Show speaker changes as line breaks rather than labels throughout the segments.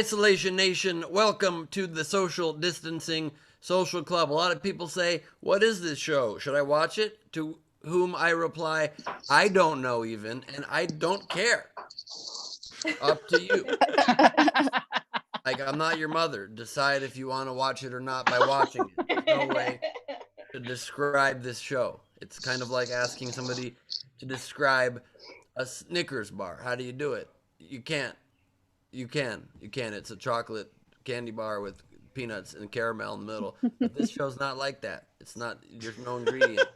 Isolation Nation, welcome to the Social Distancing Social Club. A lot of people say, what is this show? Should I watch it? To whom I reply, I don't know even, and I don't care. Up to you. Like, I'm not your mother. Decide if you want to watch it or not by watching it. There's no way to describe this show. It's kind of like asking somebody to describe a Snickers bar. How do you do it? You can't. You can. It's a chocolate candy bar with peanuts and caramel in the middle. But this show's not like that. It's not. There's no ingredient.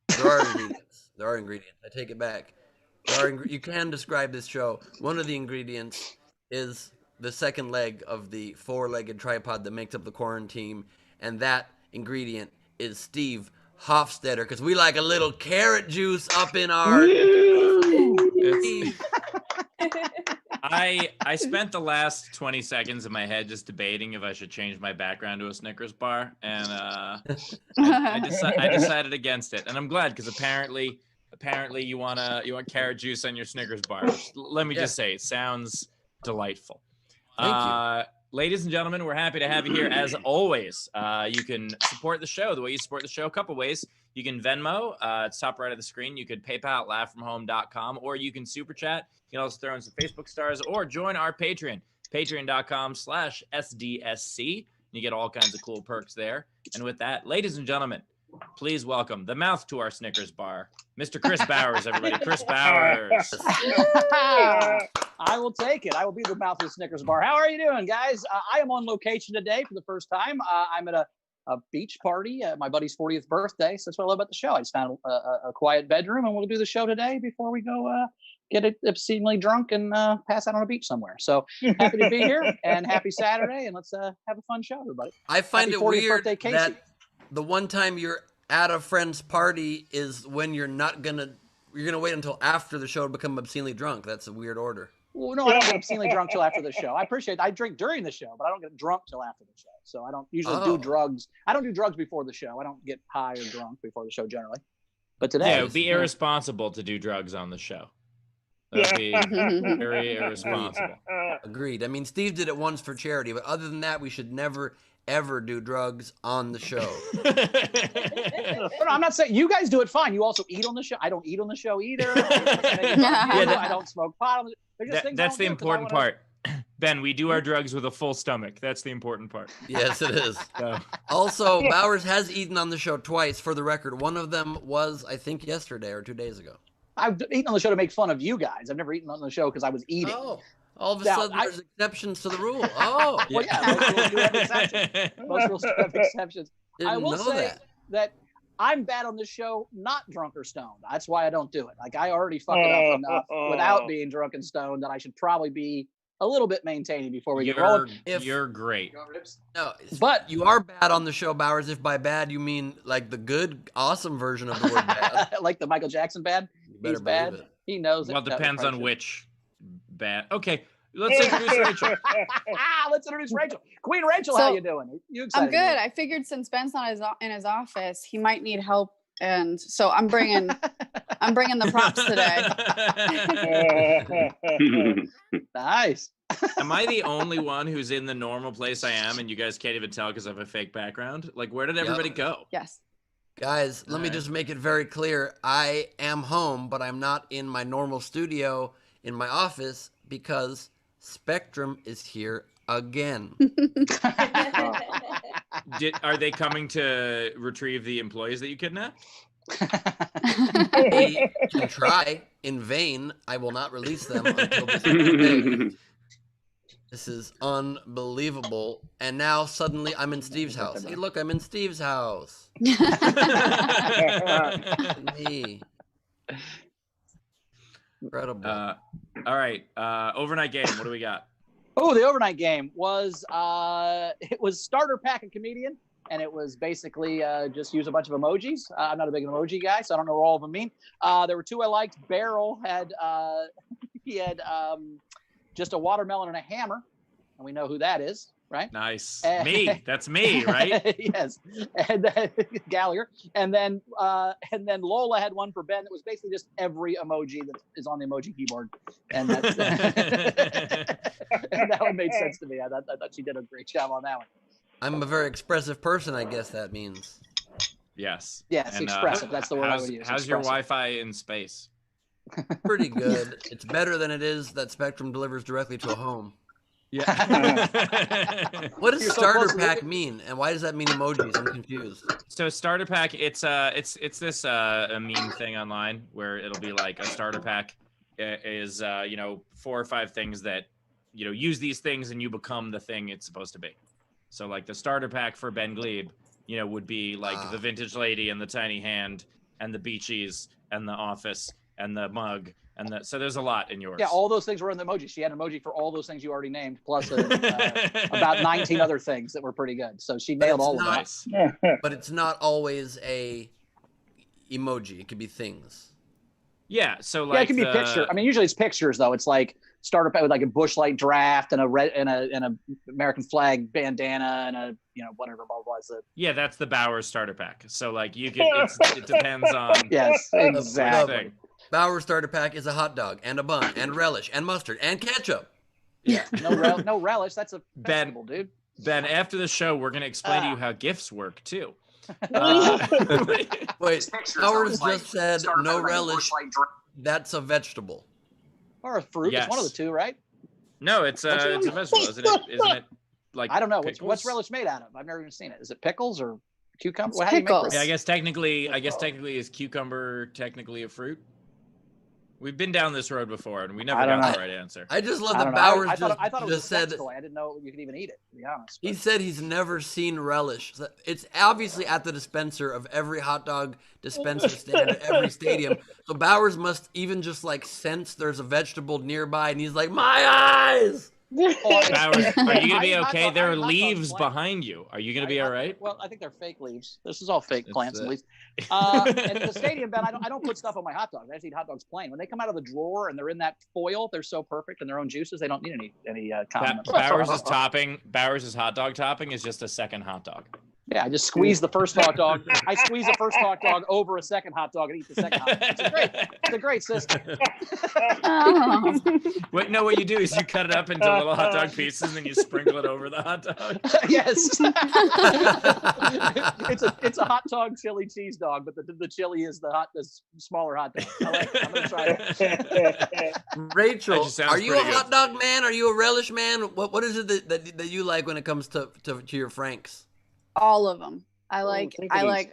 There are ingredients. I take it back. You can describe this show. One of the ingredients is the second leg of the four-legged tripod that makes up the quarantine, and that ingredient is Steve Hofstetter, because we like a little carrot juice up in our...
I spent the last 20 seconds in my head just debating if I should change my background to a Snickers bar, and I decided against it, and I'm glad, because apparently you want carrot juice on your Snickers bar. Let me just say, it sounds delightful.
Thank you.
Ladies and gentlemen, we're happy to have you here as always. You can support the show the way you support the show a couple ways. You can Venmo, it's top right of the screen. You could PayPal at laughfromhome.com, or you can super chat. You can also throw in some Facebook stars or join our Patreon, patreon.com/SDSC. You get all kinds of cool perks there. And with that, ladies and gentlemen, please welcome the mouth to our Snickers bar, Mr. Chris Bowers, everybody. Chris Bowers.
I will take it. I will be the mouth of the Snickers bar. How are you doing, guys? I am on location today for the first time. I'm at a beach party at my buddy's 40th birthday. So that's what I love about the show. I just found a quiet bedroom, and we'll do the show today before we go get obscenely drunk and pass out on a beach somewhere. So happy to be here, and happy Saturday, and let's have a fun show, everybody.
I find
happy
it
40th
weird
birthday, Casey.
that the one time you're at a friend's party is when you're gonna wait until after the show to become obscenely drunk. That's a weird order.
Well, no, I don't get obscenely drunk till after the show. I appreciate it. I drink during the show, but I don't get drunk till after the show. So I don't usually do drugs. I don't do drugs before the show. I don't get high or drunk before the show generally. But today,
it would be irresponsible to do drugs on the show. That would be very irresponsible.
Agreed. I mean, Steve did it once for charity, but other than that, we should never, ever do drugs on the show.
No, I'm not saying you guys do it fine. You also eat on the show. I don't eat on the show either. I don't smoke pot.
That's the important part. Ben, we do our drugs with a full stomach. That's the important part.
Yes, it is. So. Also, Bowers has eaten on the show twice, for the record. One of them was, I think, yesterday or 2 days ago.
I've eaten on the show to make fun of you guys. I've never eaten on the show because I was eating.
Oh, all of a sudden there's exceptions to the rule. Oh.
Well, yeah, most rules do have exceptions. Most rules do have exceptions. I will say that I'm bad on this show, not drunk or stoned. That's why I don't do it. Like, I already fucked it up enough without being drunk and stoned that I should probably be a little bit maintaining before we get rolling.
You're great.
No, but you are bad on the show, Bowers. If by bad you mean like the good, awesome version of the word bad.
Like the Michael Jackson bad? He's bad. He knows it.
Well, it depends on which bad. Okay, let's introduce Rachel.
Let's introduce Rachel. Queen Rachel, how you doing? You excited?
I'm good. I figured since Ben's not in his office, he might need help, and so I'm bringing the props today.
Nice.
Am I the only one who's in the normal place I am, and you guys can't even tell because I have a fake background? Like, where did everybody go?
Yes.
Guys, let me just make it very clear. I am home, but I'm not in my normal studio in my office because Spectrum is here again.
Are they coming to retrieve the employees that you kidnapped?
They can try. In vain. I will not release them until this day. This is unbelievable. And now suddenly I'm in Steve's house. Hey, look, I'm in Steve's house. Me. Incredible.
All right. Overnight game. What do we got?
Oh, the overnight game was it was starter pack a comedian, and it was basically just use a bunch of emojis. I'm not a big emoji guy, so I don't know what all of them mean. There were two I liked. Beryl had he had just a watermelon and a hammer, and we know who that is. right?
Nice.
And-
Me. That's me, right?
Yes. And then Gallagher. And then Lola had one for Ben that was basically just every emoji that is on the emoji keyboard. And that's and that one made sense to me. I thought she did a great job on that one.
I'm a very expressive person, I guess that means.
Yes.
Yes,
And,
expressive. That's the word I
how's,
would use.
How's your
expressive.
Wi-Fi in space?
Pretty good. It's better than it is that Spectrum delivers directly to a home.
Yeah.
What does
You're so
starter
close to
pack
it.
mean, and why does that mean emojis? I'm confused.
So starter pack, it's this a meme thing online where it'll be like a starter pack is 4 or 5 things that use these things and you become the thing it's supposed to be. So like the starter pack for Ben Gleib, would be like the vintage lady and the tiny hand and the beachies and the office and the mug and so there's a lot in yours.
Yeah, all those things were in the emoji. She had an emoji for all those things you already named, plus about 19 other things that were pretty good. So she nailed all of them.
But it's not always a emoji. It could be things.
Yeah, so like
Yeah, it can be picture. I mean, usually it's pictures though. It's like starter pack with like a Bush Light draft and a red and a American flag bandana and a whatever blah blah blah.
Yeah, that's the Bowers starter pack. So like you can it depends on
Yes, exactly.
Bauer starter pack is a hot dog and a bun and relish and mustard and ketchup.
Yeah, no relish. That's a vegetable, dude.
Ben, after the show, we're gonna explain to you how gifts work too.
Wait, Bowers just said no relish. That's a vegetable.
Or a fruit.
Yes.
It's one of the two, right?
No, it's a vegetable, isn't it? Isn't it like
I don't know.
pickles?
What's relish made out of? I've never even seen it. Is it pickles or cucumber?
It's
Well, how do you make
pickles.
relish?
Yeah, I guess technically is cucumber technically a fruit? We've been down this road before and we never
I don't
got the
know.
right answer.
I just love
I
that
don't know.
Bowers
I thought it was
just
a
said
sex toy. I didn't know you could even eat it, to be honest.
he
But-
said he's never seen relish. So it's obviously at the dispenser of every hot dog dispenser stand at every stadium. So Bowers must even just like sense there's a vegetable nearby, and he's like, "My eyes!"
Bowers, are you gonna be
Hot
okay?
dog-
There are
hot dog
leaves
plant.
behind you. Are you gonna be all right?
Well, I think they're fake leaves. This is all fake
It's,
plants and
uh,
leaves. And in the stadium, Ben, I don't put stuff on my hot dogs. I just eat hot dogs plain. When they come out of the drawer and they're in that foil, they're so perfect in their own juices. They don't need any condiments.
Bowers' hot dog topping is just a second hot dog.
Yeah, I just squeeze the first hot dog. I squeeze the first hot dog over a second hot dog and eat the second hot dog. It's a great system.
Oh.
What you do is you cut it up into little hot dog pieces and then you sprinkle it over the hot dog.
Yes. it's a hot dog chili cheese dog, but the chili is the smaller hot dog. I like it. I'm gonna try it.
Rachel,
That just sounds
are you a
pretty good.
hot dog man? Are you a relish man? What is it that you like when it comes to your Franks?
All of them. I like
take it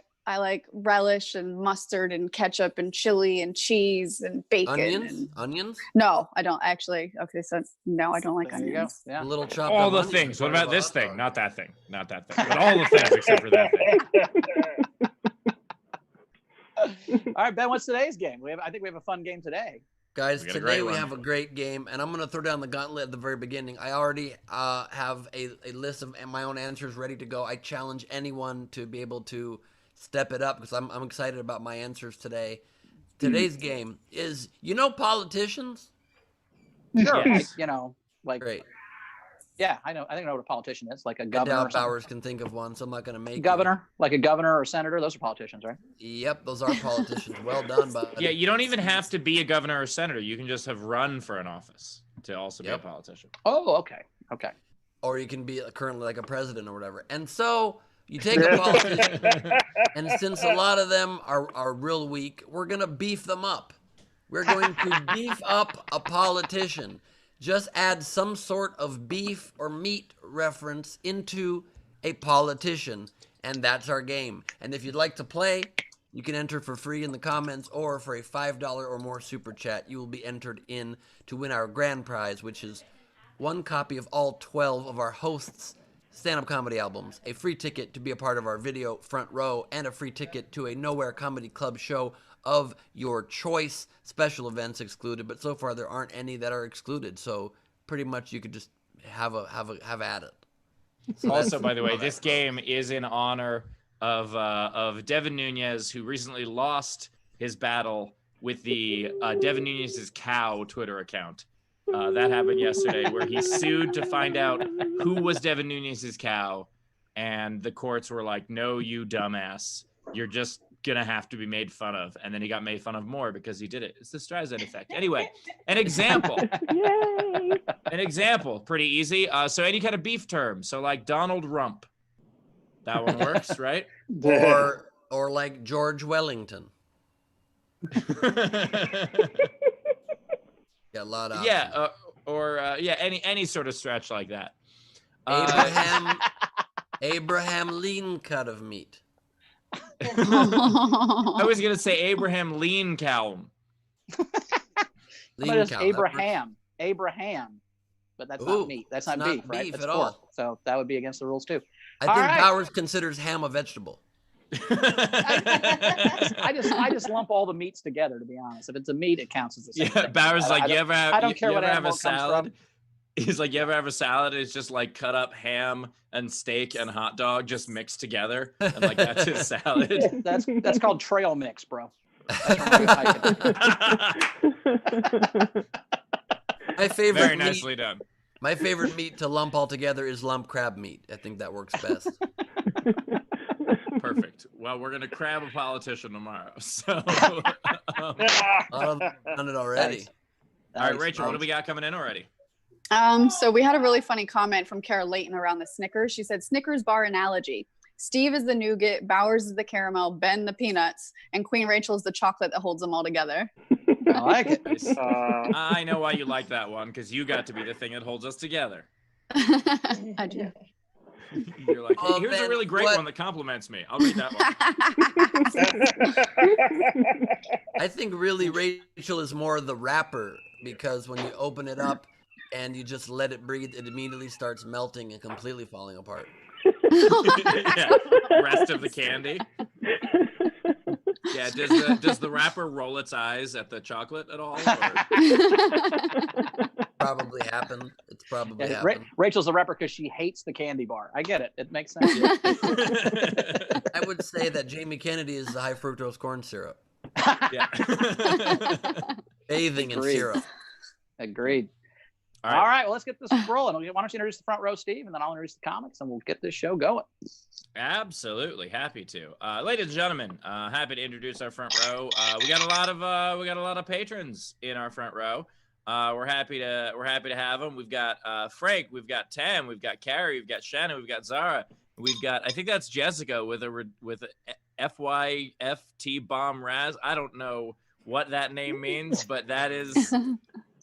relish and mustard and ketchup and chili and cheese and bacon.
Onions?
And...
Onions?
No, I don't actually. Okay, so no, I don't like
There you go.
onions.
Yeah.
A little chopped
All
up
the
onions
things.
is
What
part of
about
a
this
hot
thing?
dog.
Not that thing. Not that thing. But all the things except for that thing.
All right, Ben, what's today's game? I think we have a fun game today.
Guys,
We got a
today
great
we
one.
have a great game, and I'm going to throw down the gauntlet at the very beginning. I already have a list of my own answers ready to go. I challenge anyone to be able to step it up because I'm excited about my answers today. Today's game is, politicians?
Sure.
Yes.
Great.
Yeah, I know. I think I know what a politician is, like a
I
governor or
doubt
something.
Bowers can think of one, so I'm not going to make it.
Governor, like a governor or senator. Those are politicians, right?
Yep, those are politicians. Well done, buddy.
Yeah, you don't even have to be a governor or senator. You can just have run for an office to also be a
Yep.
politician.
Oh, okay. Okay.
Or you can be currently like a president or whatever. And so you take a politician, and since a lot of them are real weak, we're going to beef them up. We're going to beef up a politician. Just add some sort of beef or meat reference into a politician, and that's our game. And if you'd like to play, you can enter for free in the comments, or for a $5 or more super chat, you will be entered in to win our grand prize, which is one copy of all 12 of our hosts' stand-up comedy albums, a free ticket to be a part of our video front row, and a free ticket to a Nowhere Comedy Club show of your choice. Special events excluded, but so far there aren't any that are excluded. So pretty much you could just have at it. So
Also,
that's
by the way,
how
this
that goes.
game is in honor of Devin Nunes, who recently lost his battle with the Devin Nunes' cow Twitter account. That happened yesterday, where he sued to find out who was Devin Nunes's cow, and the courts were like, "No, you dumbass, you're just gonna have to be made fun of." And then he got made fun of more because he did it. It's the Streisand effect. Anyway, an example.
Yay!
An example, pretty easy. So any kind of beef term. So like Donald Rump. That one works, right?
Or like George Wellington. Yeah, a lot of
any sort of stretch like that.
Abraham lean cut of meat.
I was gonna say Abraham Lean Cow.
Lean
Just
cow.
Abraham, but that's
Ooh,
not meat. That's
it's
not
not
beef, right?
beef
That's
at
pork.
all.
So that would be against the rules too.
I
All
think
right.
Bowers considers ham a vegetable.
I just lump all the meats together, to be honest. If it's a meat, it counts as the same thing.
Bowers like, you ever have?
I don't care
you
what
ever have
animal
a
it comes
salad?
from.
He's like, you ever have a salad? It's just like cut up ham and steak and hot dog just mixed together, and like that's his salad.
That's called trail mix, bro. That's from hiking.
My favorite
Very
meat,
nicely done.
my favorite meat to lump all together is lump crab meat. I think that works best.
Perfect. Well, we're gonna crab a politician tomorrow. So,
I've done it already.
Nice.
all right,
Nice.
Rachel, what do we got coming in already?
So we had a really funny comment from Kara Layton around the Snickers. She said, Snickers bar analogy. Steve is the nougat, Bowers is the caramel, Ben the peanuts, and Queen Rachel is the chocolate that holds them all together.
I like it.
Nice. I know why you like that one, because you got to be the thing that holds us together.
I do.
You're like, hey,
Oh,
here's a
man,
really great
what-
one that compliments me. I'll read that one.
I think really Rachel is more the wrapper, because when you open it up and you just let it breathe, it immediately starts melting and completely falling apart.
Yeah, rest of the candy. Yeah, does the wrapper roll its eyes at the chocolate at all? Or?
Probably happened. It's probably
Yeah,
happened.
Rachel's a rapper because she hates the candy bar. I get it. It makes sense.
I would say that Jamie Kennedy is the high fructose corn syrup,
Yeah.
bathing in
Agreed.
syrup.
Agreed.
All
All
right.
right, well, let's get this rolling. Why don't you introduce the front row, Steve, and then I'll introduce the comics, and we'll get this show going.
Absolutely, happy to. Ladies and gentlemen, happy to introduce our front row. We got a lot of patrons in our front row. We're happy to have them. We've got Frank, we've got Tam, we've got Carrie, we've got Shannon, we've got Zara, we've got, I think that's Jessica with a FYFT bomb Raz. I don't know what that name means, but that is.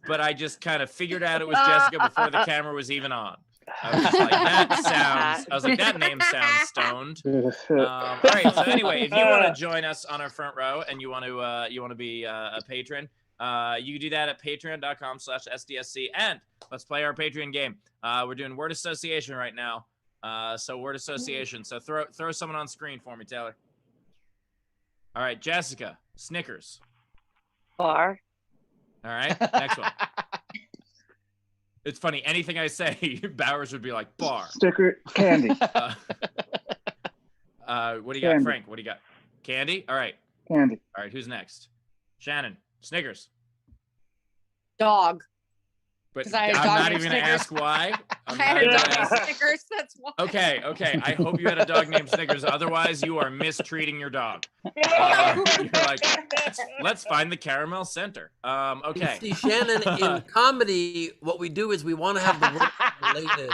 But I just kind of figured out it was Jessica before the camera was even on. I was just like, that name sounds stoned. All right. So anyway, if you want to join us on our front row and you want to be a patron, you can do that at patreon.com/SDSC. And let's play our Patreon game. We're doing word association right now. So word association. So throw someone on screen for me, Taylor. All right, Jessica, Snickers.
Bar.
All right, next one. It's funny. Anything I say, Bowers would be like, bar.
Sticker candy.
What do you got,
Candy.
Frank? What do you got? Candy? All right.
Candy.
All right, who's next? Shannon. Snickers.
Dog.
But
'Cause I had a
I'm
dog
not
named
even going to
Snickers.
ask why.
I had a dog named
ask.
Snickers. That's why.
Okay. I hope you had a dog named Snickers. Otherwise, you are mistreating your dog. You're like, let's find the caramel center. Okay.
See, Shannon, in comedy, what we do is we want to have the word related.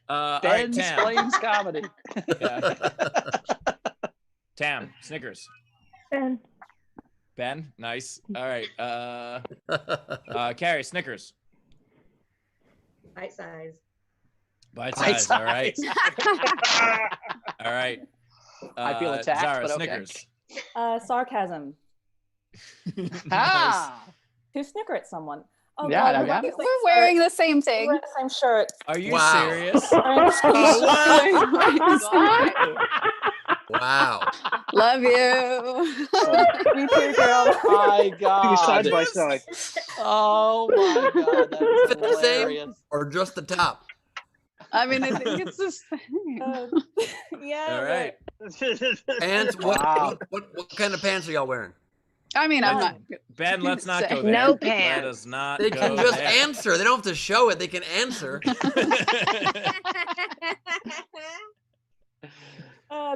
All right,
Ben
Tam.
explains comedy.
Yeah. Tam, Snickers. Ben, nice. All right. Carrie, Snickers.
Bite size.
Bite
Bite
size. All right.
size.
All right.
I feel attacked,
Zara,
but okay.
Snickers.
Sarcasm.
Ah,
To snicker at someone. Oh,
Yeah,
God,
I
we're
got
wearing
it.
the
We're wearing the same
We're
thing.
wearing the same shirt.
Are you
Wow.
serious?
Wow.
Love you.
Me too, girl.
my
Two side
God.
by side.
Oh, my God. That is
Fit the same?
hilarious.
Or just the top.
I mean, I think it's the same.
Yeah.
All right.
Pants? What,
Wow.
what kind of pants are y'all wearing?
I mean, I'm not.
Ben, let's not go there.
No
Let
pants.
us not
They
go
can just
there.
answer. They don't have to show it. They can answer.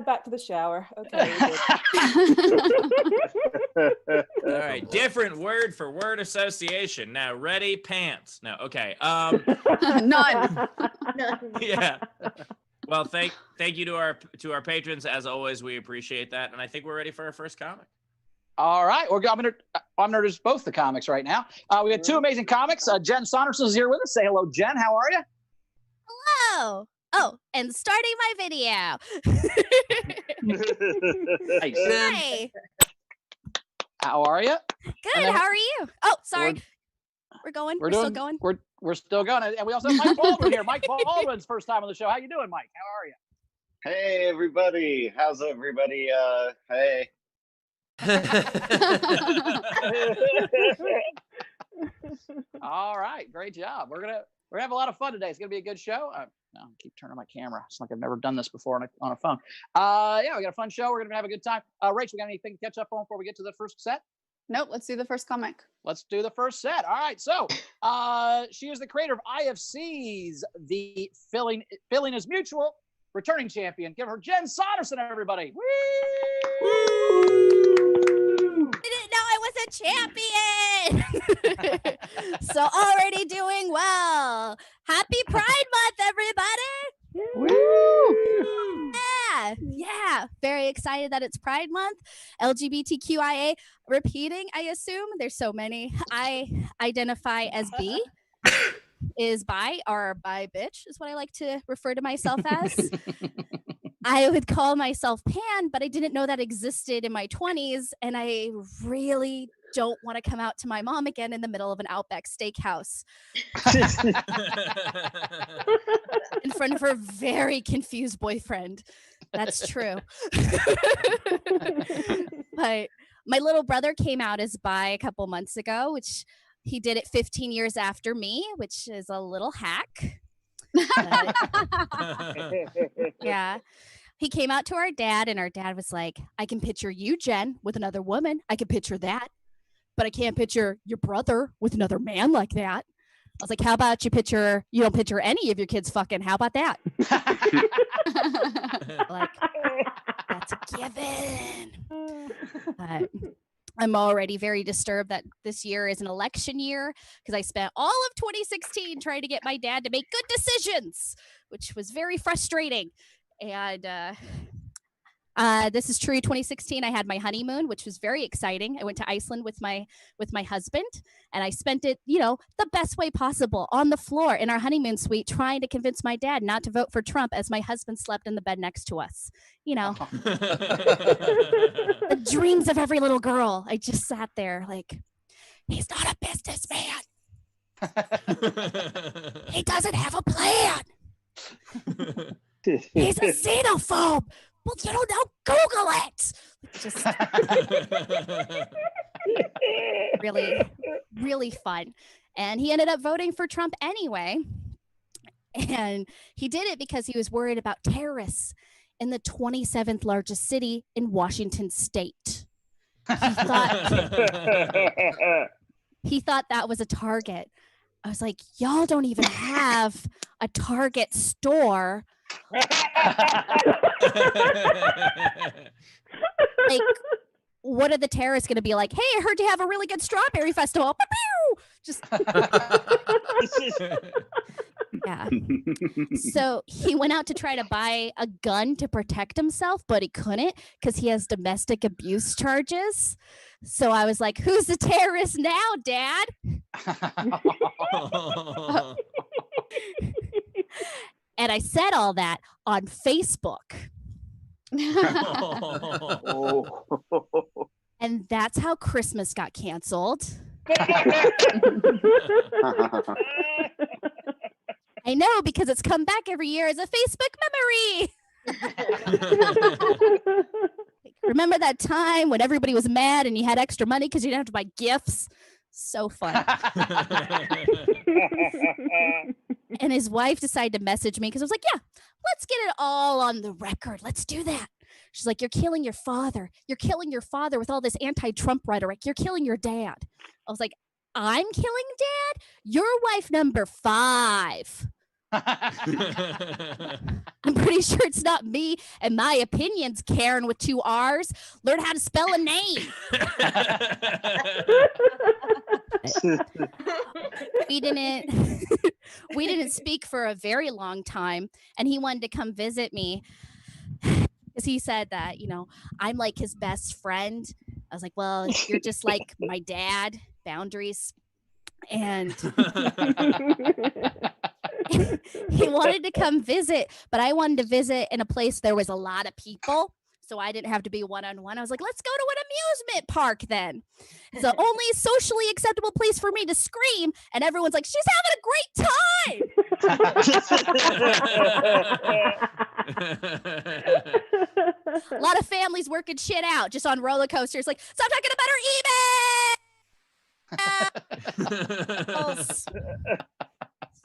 Back to the shower. Okay. we're good.
All right, different word for word association. Now, ready? Pants. No, okay.
None.
Yeah. Well, thank you to our patrons as always. We appreciate that, and I think we're ready for our first comic.
All right, I'm gonna introduce both the comics right now. We got two amazing comics. Jen Saunderson is here with us. Say hello, Jen. How are you?
Hello. Oh, and starting my video.
Nice.
Jen,
Hi.
How are you?
Good.
then-
How are you? Oh, sorry. We're going. We're still going.
We're still going, and we also have Mike Baldwin here. Mike Baldwin's first time on the show. How you doing, Mike? How are you?
Hey everybody, how's everybody? Hey.
All right, great job. We're gonna have a lot of fun today. It's gonna be a good show. No, I keep turning my camera. It's like I've never done this before on a phone. Yeah, we got a fun show. We're gonna have a good time. Rachel, we got anything to catch up on before we get to the first set?
Nope. Let's do the first comic.
Let's do the first set. All right. So she is the creator of IFC's The Filling is Mutual, returning champion. Give her Jen Saunderson, everybody. Woo!
I didn't know I was a champion. So already doing well. Happy Pride Month, everybody. Yeah. Very excited that it's Pride Month. LGBTQIA repeating, I assume. There's so many. I identify as B. Is bi, or bi bitch is what I like to refer to myself as. I would call myself pan, but I didn't know that existed in my 20s, and I really don't want to come out to my mom again in the middle of an Outback Steakhouse in front of her very confused boyfriend. That's true. But my little brother came out as bi a couple months ago, which he did it 15 years after me, which is a little hack. Yeah. He came out to our dad, and our dad was like, I can picture you, Jen, with another woman. I can picture that. But I can't picture your brother with another man like that. I was like, how about you don't picture any of your kids fucking. How about that? Like, that's a given. But I'm already very disturbed that this year is an election year, because I spent all of 2016 trying to get my dad to make good decisions, which was very frustrating. And this is true. 2016, I had my honeymoon, which was very exciting. I went to Iceland with my husband, and I spent it, the best way possible on the floor in our honeymoon suite, trying to convince my dad not to vote for Trump as my husband slept in the bed next to us. The dreams of every little girl. I just sat there like, he's not a businessman. He doesn't have a plan. He's a xenophobe. Well, you don't know, Google it. Just really, really fun. And he ended up voting for Trump anyway. And he did it because he was worried about terrorists in the 27th largest city in Washington state. He thought that was a target. I was like, y'all don't even have a Target store. Like, what are the terrorists going to be like? Hey, I heard you have a really good strawberry festival. Just yeah. So he went out to try to buy a gun to protect himself, but he couldn't because he has domestic abuse charges. So I was like, who's the terrorist now, Dad? And I said all that on Facebook. And that's how Christmas got canceled. I know, because it's come back every year as a Facebook memory. Remember that time when everybody was mad and you had extra money because you didn't have to buy gifts? So fun. And his wife decided to message me because I was like, yeah, let's get it all on the record. Let's do that. She's like, you're killing your father. You're killing your father with all this anti-Trump rhetoric. You're killing your dad. I was like, I'm killing dad? You're wife number 5. I'm pretty sure it's not me and my opinions, Karen with 2 R's. Learn how to spell a name. we didn't speak for a very long time, and he wanted to come visit me because he said that, I'm like his best friend. I was like, well, you're just like my dad. Boundaries. And he wanted to come visit, but I wanted to visit in a place there was a lot of people, so I didn't have to be one-on-one. I was like, let's go to an amusement park then. It's the only socially acceptable place for me to scream, and everyone's like, she's having a great time. A lot of families working shit out just on roller coasters, like, stop talking about her emails.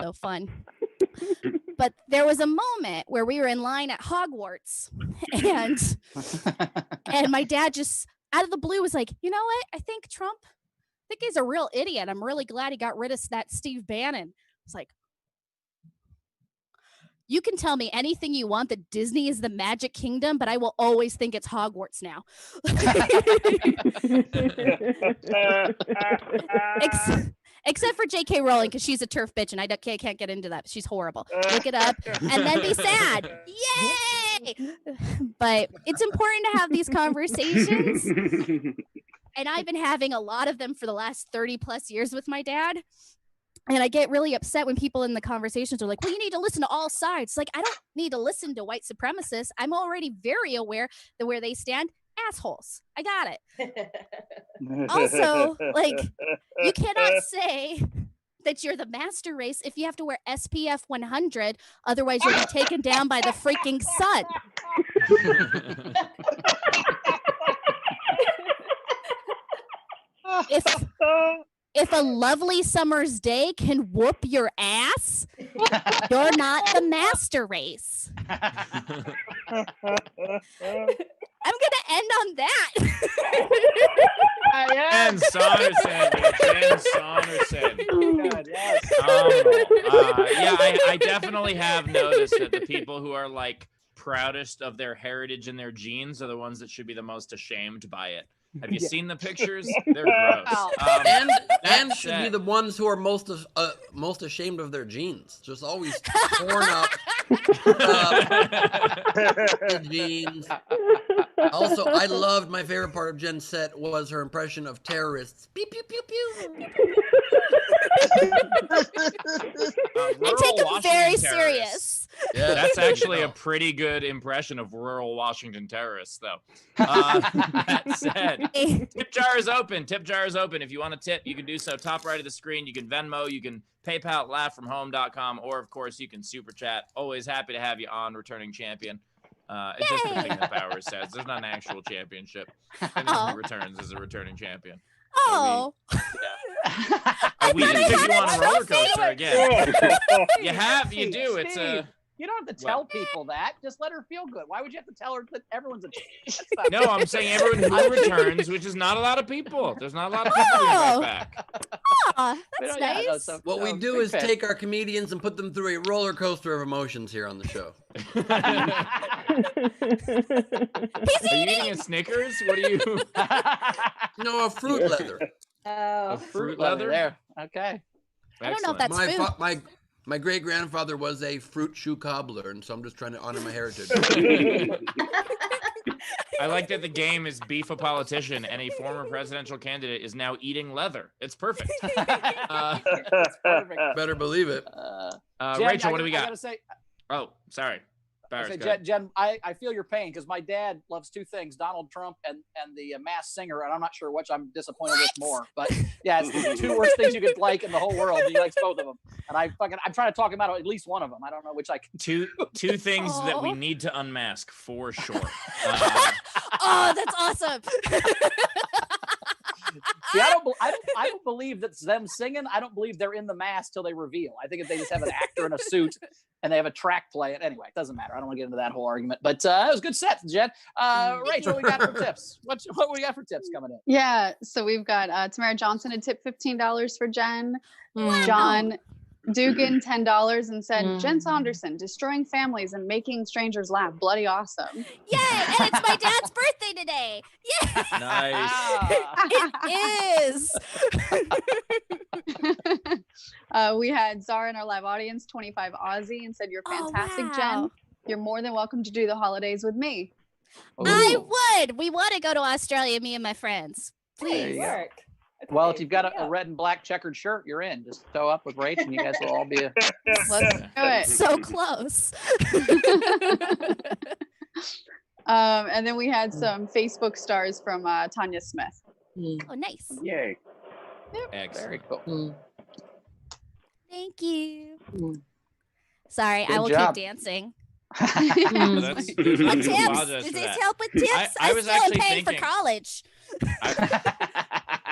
So fun. But there was a moment where we were in line at Hogwarts, and my dad just out of the blue was like, you know what? I think he's a real idiot. I'm really glad he got rid of that Steve Bannon. It's like, you can tell me anything you want that Disney is the Magic Kingdom, but I will always think it's Hogwarts now. Except for J.K. Rowling, because she's a turf bitch, and I can't get into that. She's horrible. Look it up, and then be sad. Yay! But it's important to have these conversations, and I've been having a lot of them for the last 30 plus years with my dad. And I get really upset when people in the conversations are like, well, you need to listen to all sides. Like, I don't need to listen to white supremacists. I'm already very aware that where they stand, assholes. I got it. Also, like, you cannot say that you're the master race if you have to wear SPF 100. Otherwise, you'll be taken down by the freaking sun. If a lovely summer's day can whoop your ass, you're not the master race. I'm going to end on that.
And Saunderson. Jen Saunderson. I definitely have noticed that the people who are like proudest of their heritage and their genes are the ones that should be the most ashamed by it. Have you seen the pictures? They're gross.
And should be the ones who are most ashamed of their genes. Just always torn up genes. Also, I loved, my favorite part of Jen's set was her impression of terrorists. Pew pew pew pew.
I take them very serious.
Yeah, that's actually a pretty good impression of rural Washington terrorists, though. That said, tip jar is open. Tip jar is open. If you want to tip, you can do so top right of the screen. You can Venmo, you can PayPal at laughfromhome.com, or of course you can super chat. Always happy to have you on, returning champion. It's just a thing that Bowers says. There's not an actual championship. And he returns as a returning champion.
Oh.
We didn't think you on a roller coaster again. You do. It's a.
You don't have to tell people that. Just let her feel good. Why would you have to tell her that everyone's a champion?
No, I'm saying everyone who returns, which is not a lot of people. There's not a lot of people who get back.
Oh, that's nice.
What we do is take our comedians and put them through a roller coaster of emotions here on the show.
Are you eating a Snickers? What are you?
No, a fruit leather.
A fruit leather?
There. Okay.
I don't know if that's food.
My great-grandfather was a fruit shoe cobbler, and so I'm just trying to honor my heritage.
I like that the game is beef a politician, and a former presidential candidate is now eating leather. It's perfect.
It's perfect.
Better believe it.
Jen,
Rachel, what do we got?
I gotta say,
Oh, sorry.
Jen, I feel your pain because my dad loves two things: Donald Trump and the Masked Singer, and I'm not sure which I'm disappointed with more. But yeah, it's the two worst things you could like in the whole world. He likes both of them, and I'm trying to talk him out of at least one of them. I don't know which I can.
Two things that we need to unmask for sure.
Oh, that's awesome.
See, I I don't believe that's them singing. I don't believe they're in the mask till they reveal. I think if they just have an actor in a suit and they have a track play it. Anyway, it doesn't matter. I don't want to get into that whole argument. But it was good set, Jen. Rachel, what we got for tips? What we got for tips coming in?
Yeah, so we've got Tamara Johnson had tipped $15 for Jen.
Wow.
John Dugan $10 and said, Jen Saunderson, destroying families and making strangers laugh. Bloody awesome.
Yay! And it's my dad's birthday today. Yeah.
Nice.
It is.
We had Zara in our live audience, 25 Aussie, and said, you're fantastic,
wow.
Jen. You're more than welcome to do the holidays with me.
I would. We want to go to Australia, me and my friends.
There
Please.
you go.
Work. Okay,
Well, if you've got
yeah.
a red and black checkered shirt, you're in. Just sew up with Rach, and you guys will all be a.
Let's do it.
So close.
And then we had some Facebook stars from Tanya Smith.
Oh, nice.
Yay.
Very
Excellent.
cool.
Thank you. Sorry,
Good
I will
job.
keep dancing.
There's
What
no
tips?
need to
Did
apologize
these
for that.
help with tips?
I
I
was
still am
actually
paying for
thinking-
college.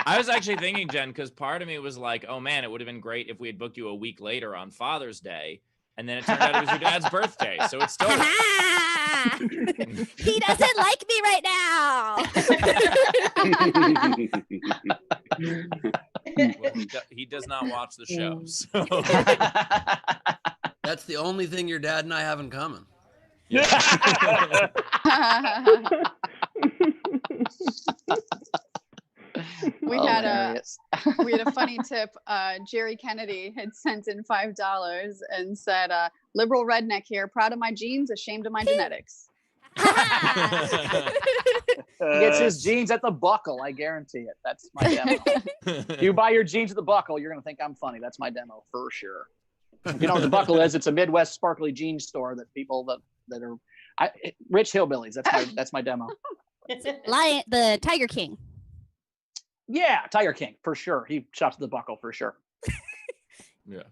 I was actually thinking, Jen, because part of me was like, oh man, it would have been great if we had booked you a week later on Father's Day. And then it turned out it was your dad's birthday. So it's still.
He doesn't like me right now.
Well, he does not watch the show. So.
That's the only thing your dad and I have in common.
We had
Hilarious.
we had a funny tip. Jerry Kennedy had sent in $5 and said, liberal redneck here, proud of my genes, ashamed of my genetics.
He gets his jeans at the Buckle. I guarantee it. That's my demo. If you buy your jeans at the Buckle, you're going to think I'm funny. That's my demo for sure. If you know what the Buckle is, it's a Midwest sparkly jean store that people that are rich hillbillies. That's my demo.
Lion, the Tiger King.
Yeah, Tiger King for sure. He shops at the Buckle for sure.
Yeah.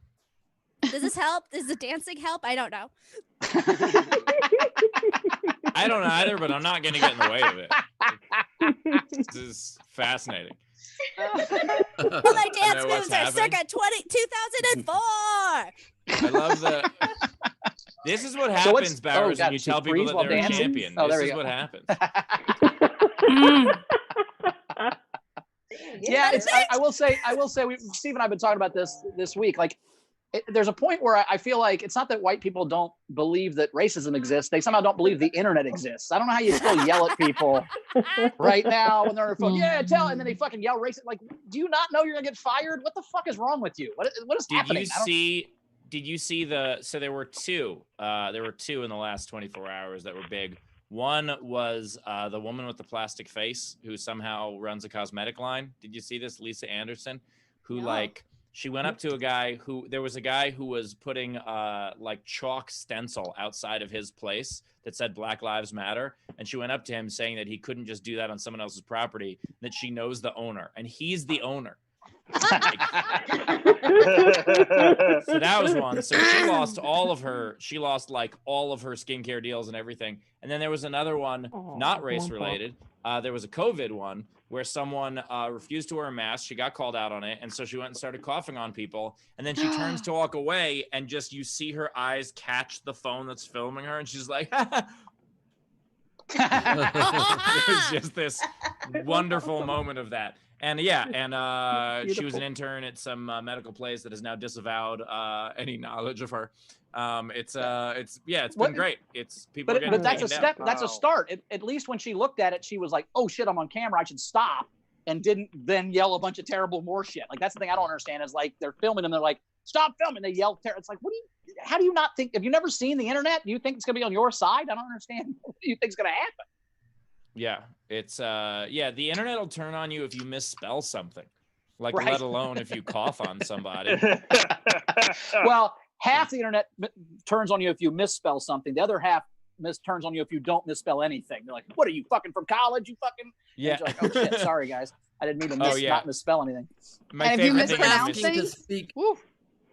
Does this help? Does the dancing help? I don't know.
I don't either, but I'm not going to get in the way of it. This is fascinating.
Well, my dance
know what's
moves are
happening.
circa 2004.
I love the. This is what
So what's-
happens, Bowers,
God,
when you
she
tell people
freeze
that
while
they're a
dancing?
champion.
Oh, there
This
we
is
go.
what happens.
Yeah, I will say, Steve and I've been talking about this week. Like, there's a point where I feel like it's not that white people don't believe that racism exists. They somehow don't believe the internet exists. I don't know how you still yell at people right now when they're on their phone. Yeah, and then they fucking yell racist. Like, do you not know you're gonna get fired? What the fuck is wrong with you? What is happening?
Did you see so there were two in the last 24 hours that were big. One was the woman with the plastic face who somehow runs a cosmetic line. Did you see this? Lisa Anderson, who she went up to there was a guy who was putting like chalk stencil outside of his place that said Black Lives Matter. And she went up to him saying that he couldn't just do that on someone else's property, that she knows the owner and he's the owner. So that was one. So she lost like all of her skincare deals and everything. And then there was another one, not race related. There was a COVID one where someone refused to wear a mask. She got called out on it. And so she went and started coughing on people. And then she turns to walk away and just, you see her eyes catch the phone that's filming her. And she's like, there's just this wonderful moment of that. And she was an intern at some medical place that has now disavowed any knowledge of her. It's been great. It's people.
But that's a
taken
step.
down.
That's a start. At least when she looked at it, she was like, "Oh shit, I'm on camera. I should stop," and didn't then yell a bunch of terrible more shit. Like that's the thing I don't understand is like they're filming them. They're like, "Stop filming." They yell. It's like, how do you not think? Have you never seen the internet? Do you think it's gonna be on your side? I don't understand. What do you think's gonna happen?
Yeah, it's the internet will turn on you if you misspell something, like
Right.
let alone if you cough on somebody.
Well, half the internet turns on you if you misspell something. The other half turns on you if you don't misspell anything. They're like, "What are you fucking from college? You fucking."
Yeah.
And you're like, "Oh shit, sorry guys, I didn't mean to not misspell anything."
My
And if you
favorite thing is
mispronounce
asking to
things,
speak.
woo.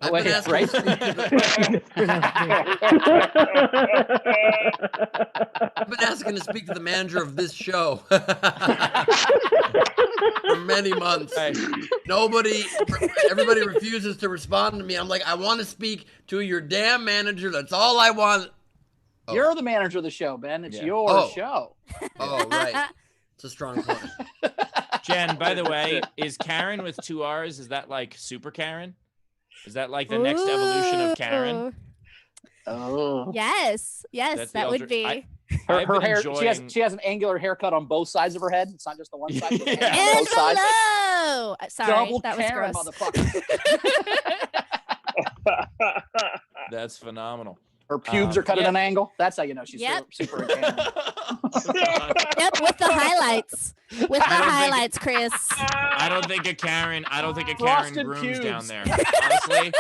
I've been asking
right?
to speak to I've been asking to speak to the manager of this show for many months.
Right.
Everybody refuses to respond to me. I'm like, I want to speak to your damn manager. That's all I want. Oh.
You're the manager of the show, Ben. It's
Yeah.
your show.
Oh, right. It's a strong point.
Jen, by the way, is Karen with 2 R's? Is that like Super Karen? Is that like the next evolution of Karen?
Oh.
Yes,
That's the
that would
alter-
be.
I've
Her
been
hair.
enjoying-
She has an angular haircut on both sides of her head. It's not just the one side. But
Yeah.
on
And
both sides.
below. Sorry,
Double
that was
Karen,
gross.
motherfucker.
That's phenomenal.
Her pubes are cut at an angle. That's how you know she's
Yep.
super Karen.
Yep, with the highlights. With the highlights, Chris.
I don't think a Karen
Frosted
grooms
pubes.
down there. Honestly,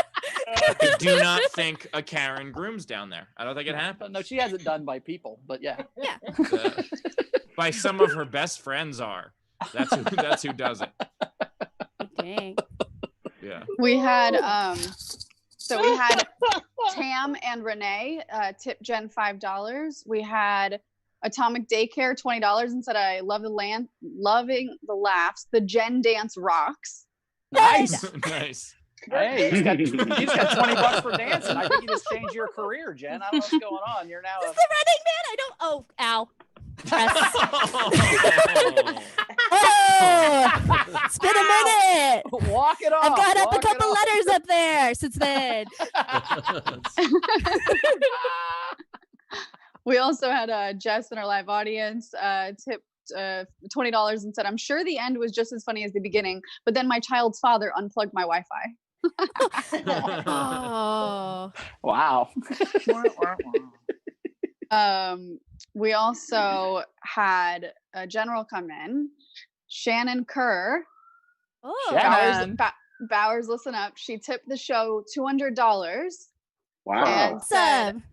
I do not think a Karen grooms down there. I don't think it happens.
No, she has it done by people, but yeah.
Yeah.
By some of her best friends are. That's who does it.
Dang.
Yeah.
We had we had Tam and Renee tip Jen $5. We had Atomic Daycare $20 and said, I love loving the laughs. The Jen dance rocks.
Nice.
Nice.
Hey, you just got $20 for dancing. I think you just changed your career, Jen. I don't know what's going on. You're now
This is the Running Man. I don't. Oh, ow. Press. Oh, it's been a minute.
walk it off.
I've got up a
walk it
couple
off.
letters up there since then.
We also had Jess in our live audience tipped $20 and said, I'm sure the end was just as funny as the beginning, but then my child's father unplugged my Wi-Fi.
Oh.
Wow.
We also had a general come in, Shannon Kerr.
Oh.
Shannon.
Bowers, listen up. She tipped the show $200
Wow.
and said,
Awesome.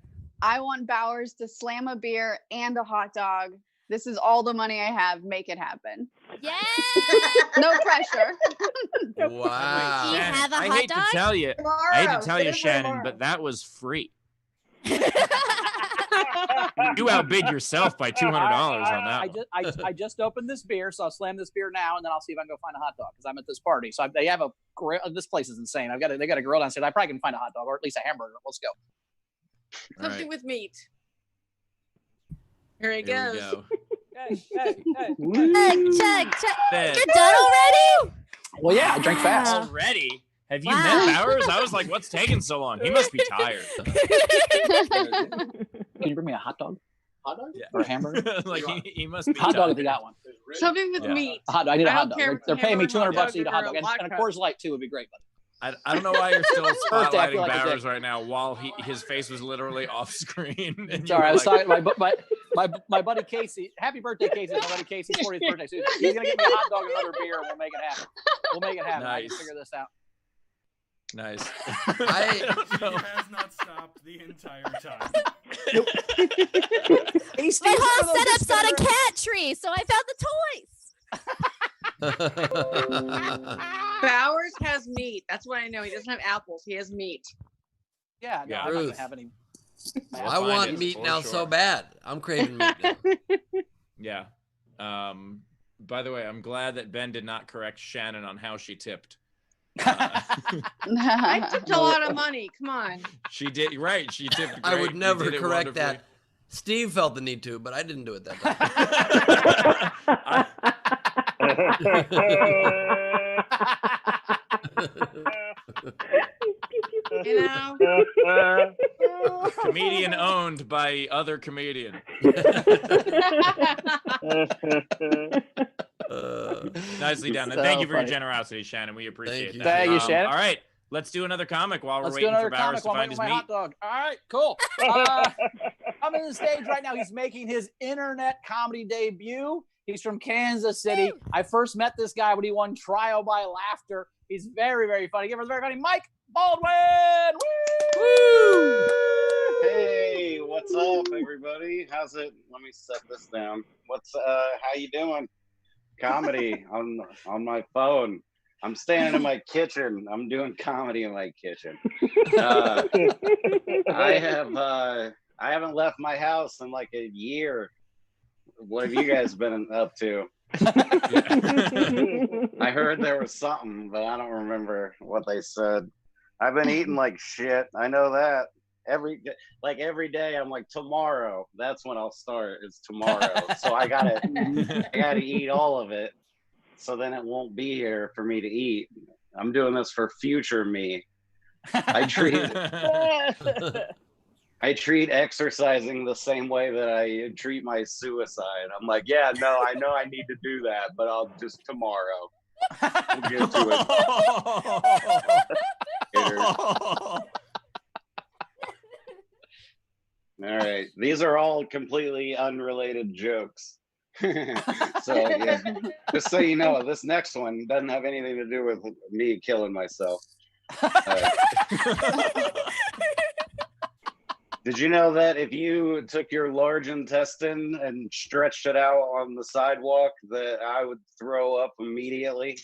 I want Bowers to slam a beer and a hot dog. This is all the money I have. Make it happen.
Yeah.
No pressure.
Wow.
Do you have a
I
hot
hate
dog?
to tell you,
Tomorrow.
I hate to tell
Save
you,
it for
Shannon,
tomorrow.
but that was free. You outbid yourself by $200 on that one.
I just opened this beer, so I'll slam this beer now, and then I'll see if I can go find a hot dog because I'm at this party. So they have a grill. This place is insane. They got a grill downstairs. I probably can find a hot dog or at least a hamburger. Let's go.
Something
Right.
with meat. Here it
Here we
goes.
go.
Check.
Ben,
You're done already?
Well, yeah, I drink fast.
Wow.
already? Have you
Wow.
met Bowers? I was like, what's taking so long? He must be tired.
Can you bring me a hot dog? Hot dog
Yeah.
or a hamburger?
Like he must be
Hot dog if
tired.
you got one.
Something with
Yeah.
meat.
A hot dog. I need a
I
hot
don't
dog.
care if
They're paying me
hamburger,
$200 to eat a hot dog,
hamburger,
and a
vodka.
Coors Light too would be great.
I don't know why you're still
Birthday, I feel
spotlighting
like a
Bowers
dick.
right now while his face was literally off screen. And you
Sorry, I
were
was
like,
talking my buddy Casey. Happy birthday, Casey! It's my buddy Casey's 40th birthday. So he's gonna get me a hot dog and another beer, and we'll make it happen. We'll make it happen. I can
Nice.
figure this out.
Nice.
I-
don't
She
know.
has not stopped the entire time.
My whole setup's on a cat tree, so I found the toys.
Bowers has meat. That's what I know. He doesn't have apples. He has meat.
Yeah, no,
Yeah.
I'm not gonna
Truth.
have any.
I
find
want
it
meat
for
now
sure.
so bad. I'm craving meat now.
Yeah. By the way, I'm glad that Ben did not correct Shannon on how she tipped.
I tipped a lot of money. Come on.
She did right. She tipped. Great.
I would
You
never
did it
correct that.
wonderfully.
Steve felt the need to, but I didn't do it that
You know?
Comedian owned by other comedian. Nicely done. And
So
thank you for your
funny.
generosity, Shannon. We appreciate
Thank you.
that.
Thank you, Shannon.
All right. Let's do another comic while we're
Let's do
waiting for
another
Bowers
comic
to
while I'm
find
making
his
my
meat.
hot dog. All right, cool. Coming to the stage right now. He's making his internet comedy debut. He's from Kansas City. I first met this guy when he won Trial by Laughter. He's very, very funny. Give us a very funny Mike Baldwin. Woo!
Hey, what's up, everybody? How's it? Let me set this down. How you doing? Comedy on my phone. I'm standing in my kitchen. I'm doing comedy in my kitchen. I haven't left my house in like a year. What have you guys been up to? I heard there was something, but I don't remember what they said. I've been eating like shit. I know that. Every day I'm like, tomorrow, that's when I'll start. It's tomorrow. So I gotta eat all of it, so then it won't be here for me to eat. I'm doing this for future me. I treat exercising the same way that I treat my suicide. I'm like, yeah, no, I know I need to do that, but I'll just tomorrow. We'll get to it. All right. These are all completely unrelated jokes. So yeah, just so you know, this next one doesn't have anything to do with me killing myself. Did you know that if you took your large intestine and stretched it out on the sidewalk, that I would throw up immediately?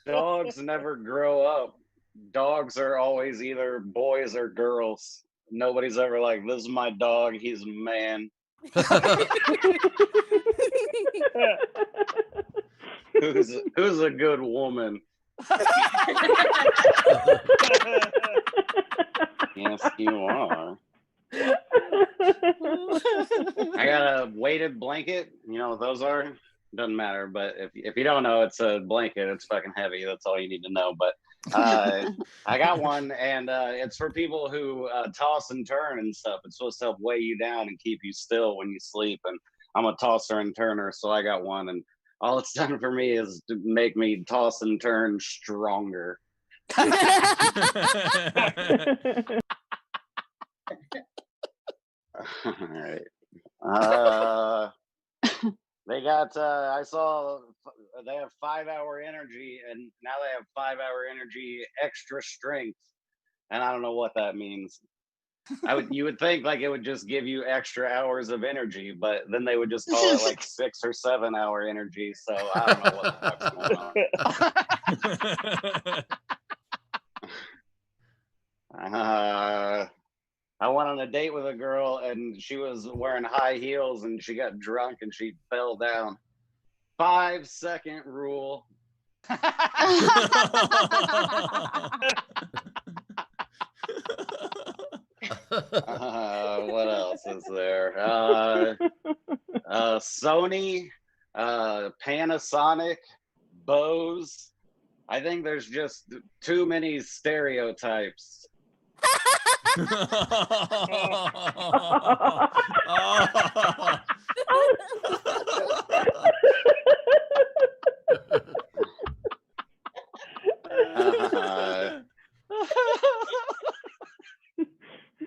Dogs never grow up. Dogs are always either boys or girls. Nobody's ever like, this is my dog, he's a man. Who's a good woman? Yes, you are. I got a weighted blanket. You know what those are? Doesn't matter. But if you don't know, it's a blanket. It's fucking heavy. That's all you need to know. But I got one, and it's for people who toss and turn and stuff. It's supposed to help weigh you down and keep you still when you sleep. And I'm a tosser and turner, so I got one. And all it's done for me is to make me toss and turn stronger. All right. They got, I saw they have 5-hour energy, and now they have 5-hour energy extra strength. And I don't know what that means. You would think like it would just give you extra hours of energy, but then they would just call it like 6 or 7 hour energy. So I don't know what the fuck's going on. I went on a date with a girl, and she was wearing high heels, and she got drunk and she fell down. 5-second rule. What else is there? Sony, Panasonic, Bose. I think there's just too many stereotypes.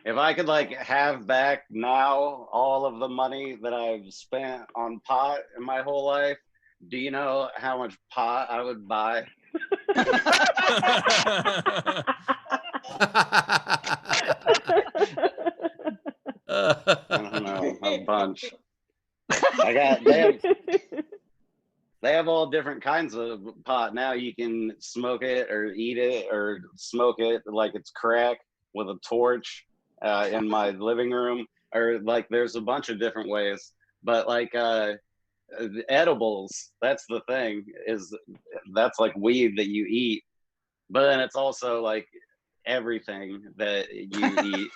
If I could like have back now all of the money that I've spent on pot in my whole life, do you know how much pot I would buy? I don't know, a bunch. They have all different kinds of pot now. You can smoke it or eat it or smoke it like it's crack with a torch in my living room, or like there's a bunch of different ways. But like edibles, that's the thing, is that's like weed that you eat, but then it's also like everything that you eat.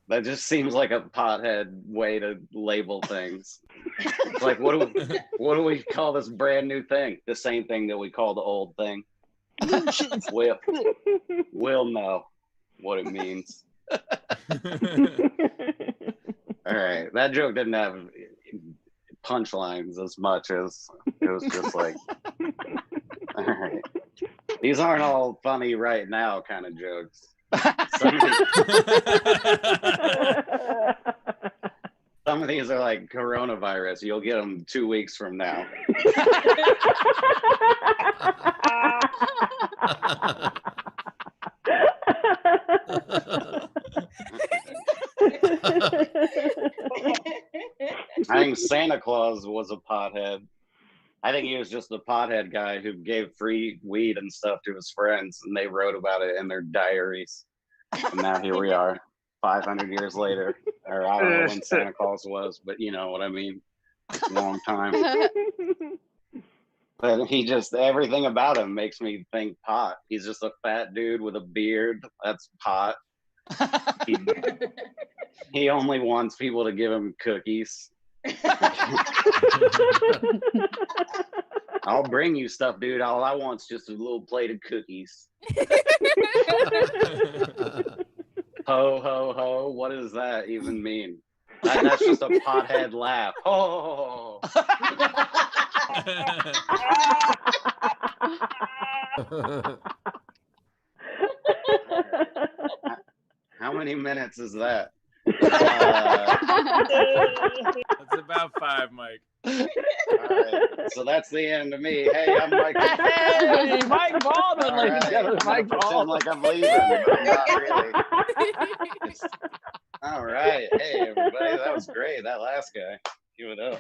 That just seems like a pothead way to label things. It's like, what do we call this brand new thing? The same thing that we call the old thing. We'll know what it means. All right, that joke didn't have punchlines as much as it was just like, all right, these aren't all funny right now kind of jokes. Some of these are like coronavirus. You'll get them 2 weeks from now. I think Santa Claus was a pothead. I think he was just the pothead guy who gave free weed and stuff to his friends, and they wrote about it in their diaries. And now here we are, 500 years later, or I don't know when Santa Claus was, but you know what I mean. Long time. But he just, everything about him makes me think pot. He's just a fat dude with a beard. That's pot. He only wants people to give him cookies. I'll bring you stuff, dude. All I want's just a little plate of cookies. Ho, ho, ho. What does that even mean? That's just a pothead laugh. Oh. How many minutes is that?
That's about 5, Mike.
All right. So that's the end of me. Hey, I'm Mike.
Hey, Mike Baldwin, ladies and gentlemen. Mike Baldwin.
Like I'm leaving, but I'm not really. All right. Hey, everybody. That was great. That last guy. Give it up.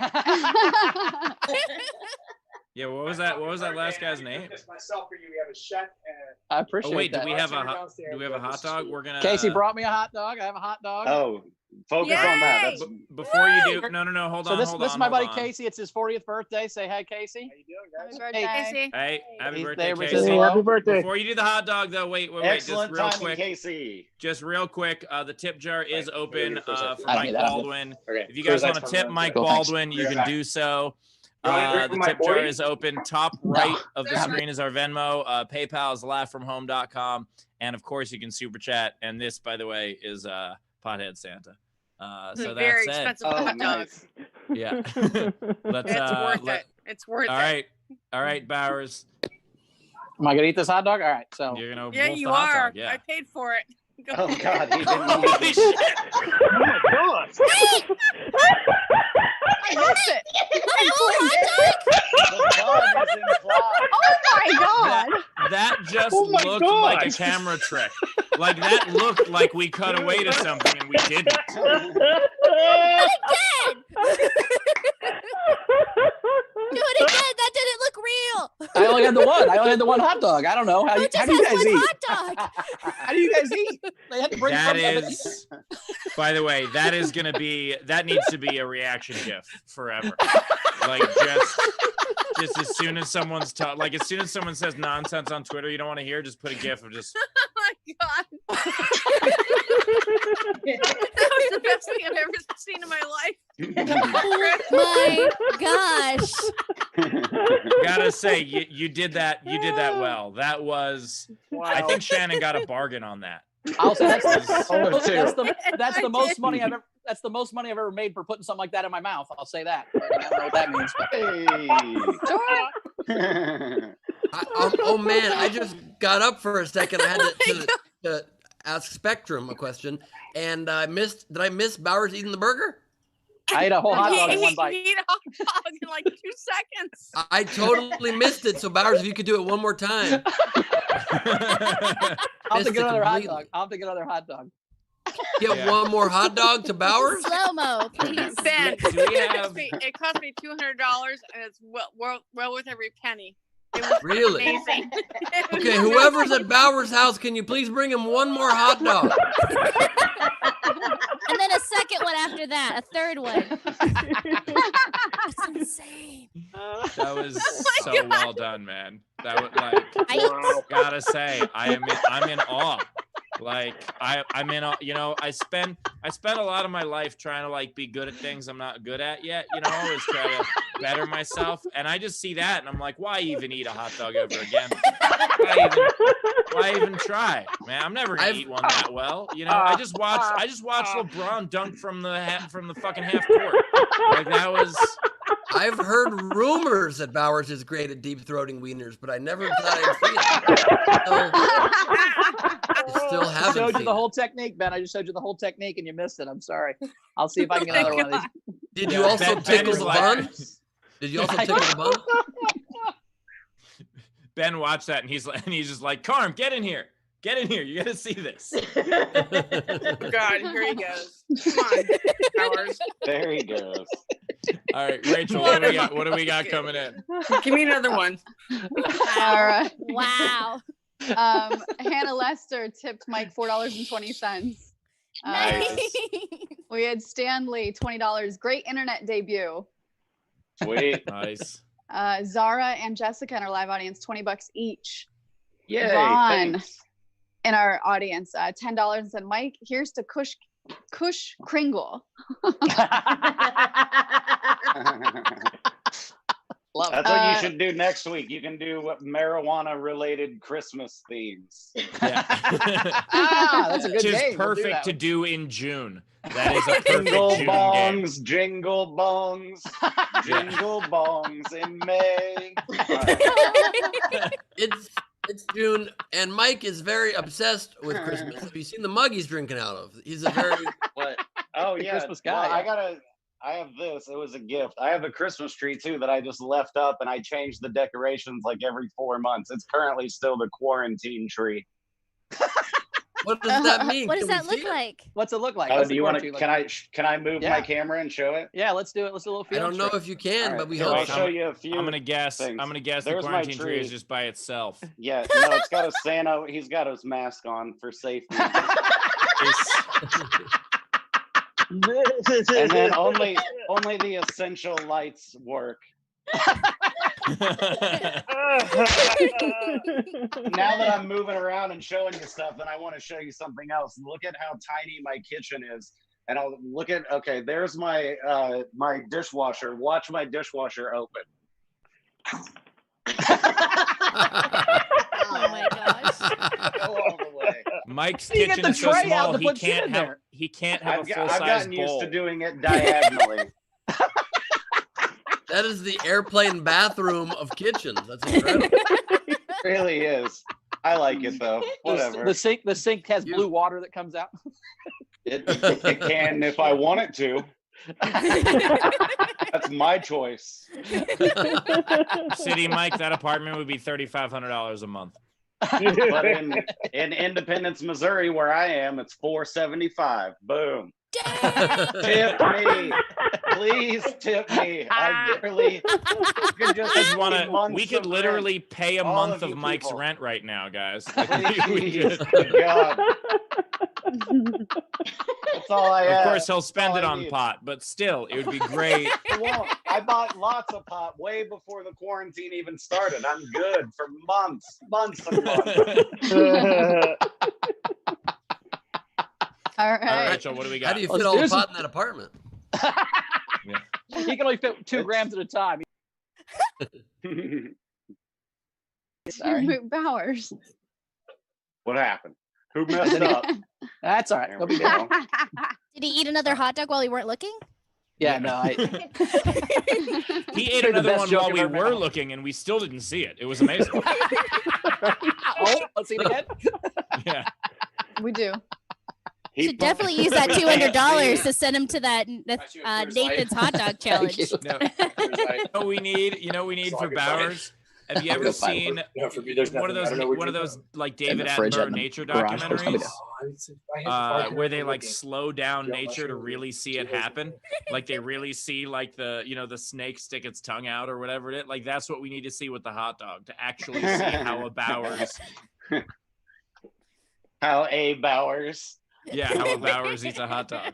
Yeah, what was that? What was that last guy's name?
Myself for you. We have a chef and
I appreciate
Oh wait,
that.
do we have a hot dog? We're gonna.
Casey brought me a hot dog. I have a hot dog.
Oh, focus on that. That's
Before you do, no, hold on.
So this is my buddy Casey. It's his 40th birthday. Say hi, Casey.
How you doing, guys?
Happy birthday.
Casey.
Hey, happy
He's
birthday,
there,
Casey.
Casey. Happy
birthday.
Before you do the hot dog, though, wait,
excellent
just real
timing,
quick.
Casey.
Just real quick, the tip jar is open for
I
Mike
need that.
Baldwin.
Okay.
If you guys want to tip Mike Baldwin, you can do so. The tip jar is open. Top right of the screen is our Venmo. PayPal is laughfromhome.com. And of course, you can super chat. And this, by the way, is Pothead Santa. So
Very
that's it.
expensive hot dog.
Yeah. Let's,
It's worth it. It's worth
all
it.
right. All right, Bowers.
Am I gonna eat this hot dog? All right. So
You're going to
Yeah,
wolf
you
the hot
are.
dog. Yeah.
I paid for it. Go
Oh,
ahead.
God. He didn't
Holy
use
shit.
Oh my god.
I missed it.
the bug is implied.
Oh my god.
That just
Oh my
looked
God.
like a camera trick. Like that looked like we cut away to something and we didn't.
Do it again. That didn't look real.
I only had the one. I only had the one hot dog. I don't know how
Who
you
just
how do you
has
guys
one
eat?
hot dog?
How do you guys eat? They had to bring
That
something.
is, by the way, that needs to be a reaction gif forever. Like just as soon as someone's like as soon as someone says nonsense on Twitter you don't want to hear, just put a gif of just.
Oh my god. That was the best thing I've ever seen in my life.
My gosh.
Gotta say, you did that well. That was. I think Shannon got a bargain on that.
I'll say that's
Oh,
that's
two.
the
I
most
did.
money I've ever. That's the most money I've ever made for putting something like that in my mouth. I'll say that. I don't know what that means.
Hey.
Oh man, I just got up for a second. I had to ask Spectrum a question, and I missed. Did I miss Bowers eating the burger?
I ate a whole hot dog in one bite.
He ate a hot dog in like 2 seconds.
I totally missed it. So Bowers, if you could do it one more time.
I'll have to
Missed
get
it
another hot
completely.
dog. I'll have to get another hot dog.
Get
Yeah.
one more hot dog to Bowers.
Slow mo, please.
Ben,
Do we have-
it cost me $200, and it's well worth every penny. It was
Really?
amazing. It was
Okay, whoever's at Bowers' house, can you please bring him one more hot dog?
And then a second one after that, a third one. That's insane.
That was
my
so well done, man. That was like.
I,
Gotta say, I'm in awe. Like I'm in awe. You know, I spent a lot of my life trying to like be good at things I'm not good at yet. You know, always try to better myself. And I just see that, and I'm like, why even eat a hot dog ever again? Why even try, man? I'm never gonna eat one that well. You know, I just watched LeBron dunk from the fucking half court. Like that was.
I've heard rumors that Bowers is great at deep throating wieners, but I never thought I'd see it. Still
I
haven't
showed you
seen
the
it.
whole technique, Ben. I just showed you the whole technique, and you missed it. I'm sorry. I'll see if I can get another one of these.
Did
Yeah,
you also
Ben
tickle
is
the
like-
bun? Did you also tickle the bun?
Ben watched that and he's just like, Carm, get in here. Get in here. You got to see this.
God, here he goes. Come on, Bowers.
There he goes.
All right, Rachel, what do we got? What do we got coming in?
Give me another one.
All right.
Wow.
Hannah Lester tipped Mike $4.20.
Nice.
We had Stanley $20. Great internet debut.
Sweet.
Nice.
Zara and Jessica in our live audience, $20 each.
Yay.
Vaughn
Thanks.
in our audience, $10, and said, Mike, here's to Kush Kringle.
Love it.
That's what you should do next week. You can do marijuana-related Christmas themes.
Yeah.
That's a good
Which is
game. We'll do
perfect
that
to
one.
do in June. That is a perfect
Jingle
June game.
bongs, jingle bongs, jingle bongs in May.
It's June, and Mike is very obsessed with Christmas. Have you seen the mug he's drinking out of? He's a very
What? Oh
The
yeah,
Christmas
well,
guy,
I have this. It was a gift. I have a Christmas tree too that I just left up, and I change the decorations like every 4 months. It's currently still the quarantine tree.
What does that mean?
What does
Can we
that look
see it?
like?
What's it look like?
Oh,
What's
do
the
you want to?
quarantine
Can I move
Yeah.
my camera and show it?
Yeah, let's do it. Let's do a little
I
field
don't know
trip.
if you can,
All
but we
right,
hope
I'll
so.
show you a few.
I'm gonna guess.
things.
I'm gonna guess the
There's my
quarantine tree is
tree.
just by itself.
Yeah, no, it's got a Santa. He's got his mask on for safety, and then only the essential lights work. Now that I'm moving around and showing you stuff, then I want to show you something else. Look at how tiny my kitchen is. And I'll look at, okay, there's my my dishwasher. Watch my dishwasher open.
Oh my gosh.
Go all the way.
Mike's
You get
kitchen
the
is so
tray out
small
to
he
put shit
can't
in
have
there.
he can't have a full
I've
size
gotten
bowl.
used to doing it diagonally.
That is the airplane bathroom of kitchens. That's incredible.
It really is. I like it though. Whatever.
The sink has blue water that comes out.
It can if I want it to. That's my choice.
City Mike, that apartment would be $3,500 a month.
But in Independence, Missouri, where I am, it's $475. Boom. Tip me. Please tip me. I barely could just
I just wanna,
months
we could
of
literally
rent.
pay a
All
month
of
of
you
Mike's
people.
rent right now, guys.
Please, God. That's all I
Of
have.
course, he'll spend
That's
it
all I
on
need.
pot, but still, it would be great.
I won't. I bought lots of pot way before the quarantine even started. I'm good for months and months.
All
All right,
right.
Rachel, what do we
How
got?
do you
Let's
fit all
do
the
some-
pot in that apartment?
He can only fit 2 grams at a time. Sorry.
Bowers.
What happened? Who messed up?
That's all right.
There
No
we
big deal.
go.
Did he eat another hot dog while you weren't looking?
Yeah, no,
He ate
The
another
best
one
joke
while
I've
we
ever
were
made.
looking, and we still didn't see it. It was amazing.
Oh, let's see it again.
Yeah.
We do.
He
Should definitely use that $200 to send him to that Nathan's hot dog challenge.
you.
No. We need for Bowers. Have you ever seen one of those like David
fridge
Attenborough
in the
nature
garage.
documentaries? Where they like slow down nature to really see it happen. Like they really see like the snake stick its tongue out or whatever it is. Like that's what we need to see with the hot dog, to actually see how a Bowers
How A Bowers.
yeah, how a Bowers eats a hot dog.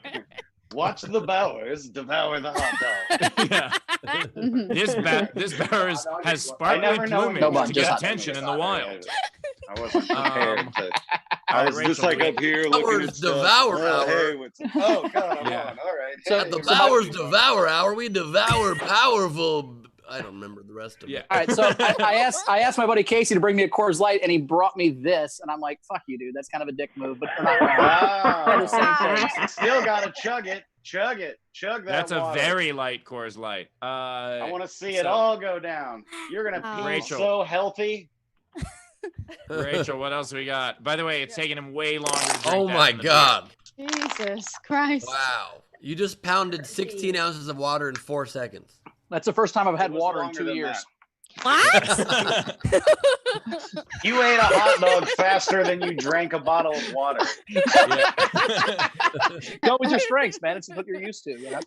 Watch the Bowers devour the hot dog.
Yeah. This Bowers has
I never
sparkly
know when
plumage
No,
to
but
get
just hot
attention in the wild.
I wasn't prepared to. I
All
was
right,
just
Rachel,
like up here looking
Bowers
at stuff.
Devour
Oh,
Hour.
hey, oh God, I'm
Yeah.
on. All right.
So-
At the
it's about-
Bowers Devour Hour, we devour powerful. I don't remember the rest of
Yeah.
it.
All right, so I asked my buddy Casey to bring me a Coors Light, and he brought me this, and I'm like, "Fuck you, dude. That's kind of a dick move." But we're not
Wow.
the same thing.
Still gotta chug it. Chug that
That's a
water.
very light Coors Light.
I want to see it
so-
all go down. You're gonna
Oh.
be
Rachel.
so healthy.
Rachel, what else we got? By the way, it's taking him way longer to drink
Oh
that
my
than the beer.
God.
Jesus Christ.
Wow. You just pounded 16 ounces of water in 4 seconds.
That's the first time I've had
It was
water in
longer
2
than
years.
What?
You ate a hot dog faster than you drank a bottle of water.
Go with your strengths, man. It's what you're used to. You know?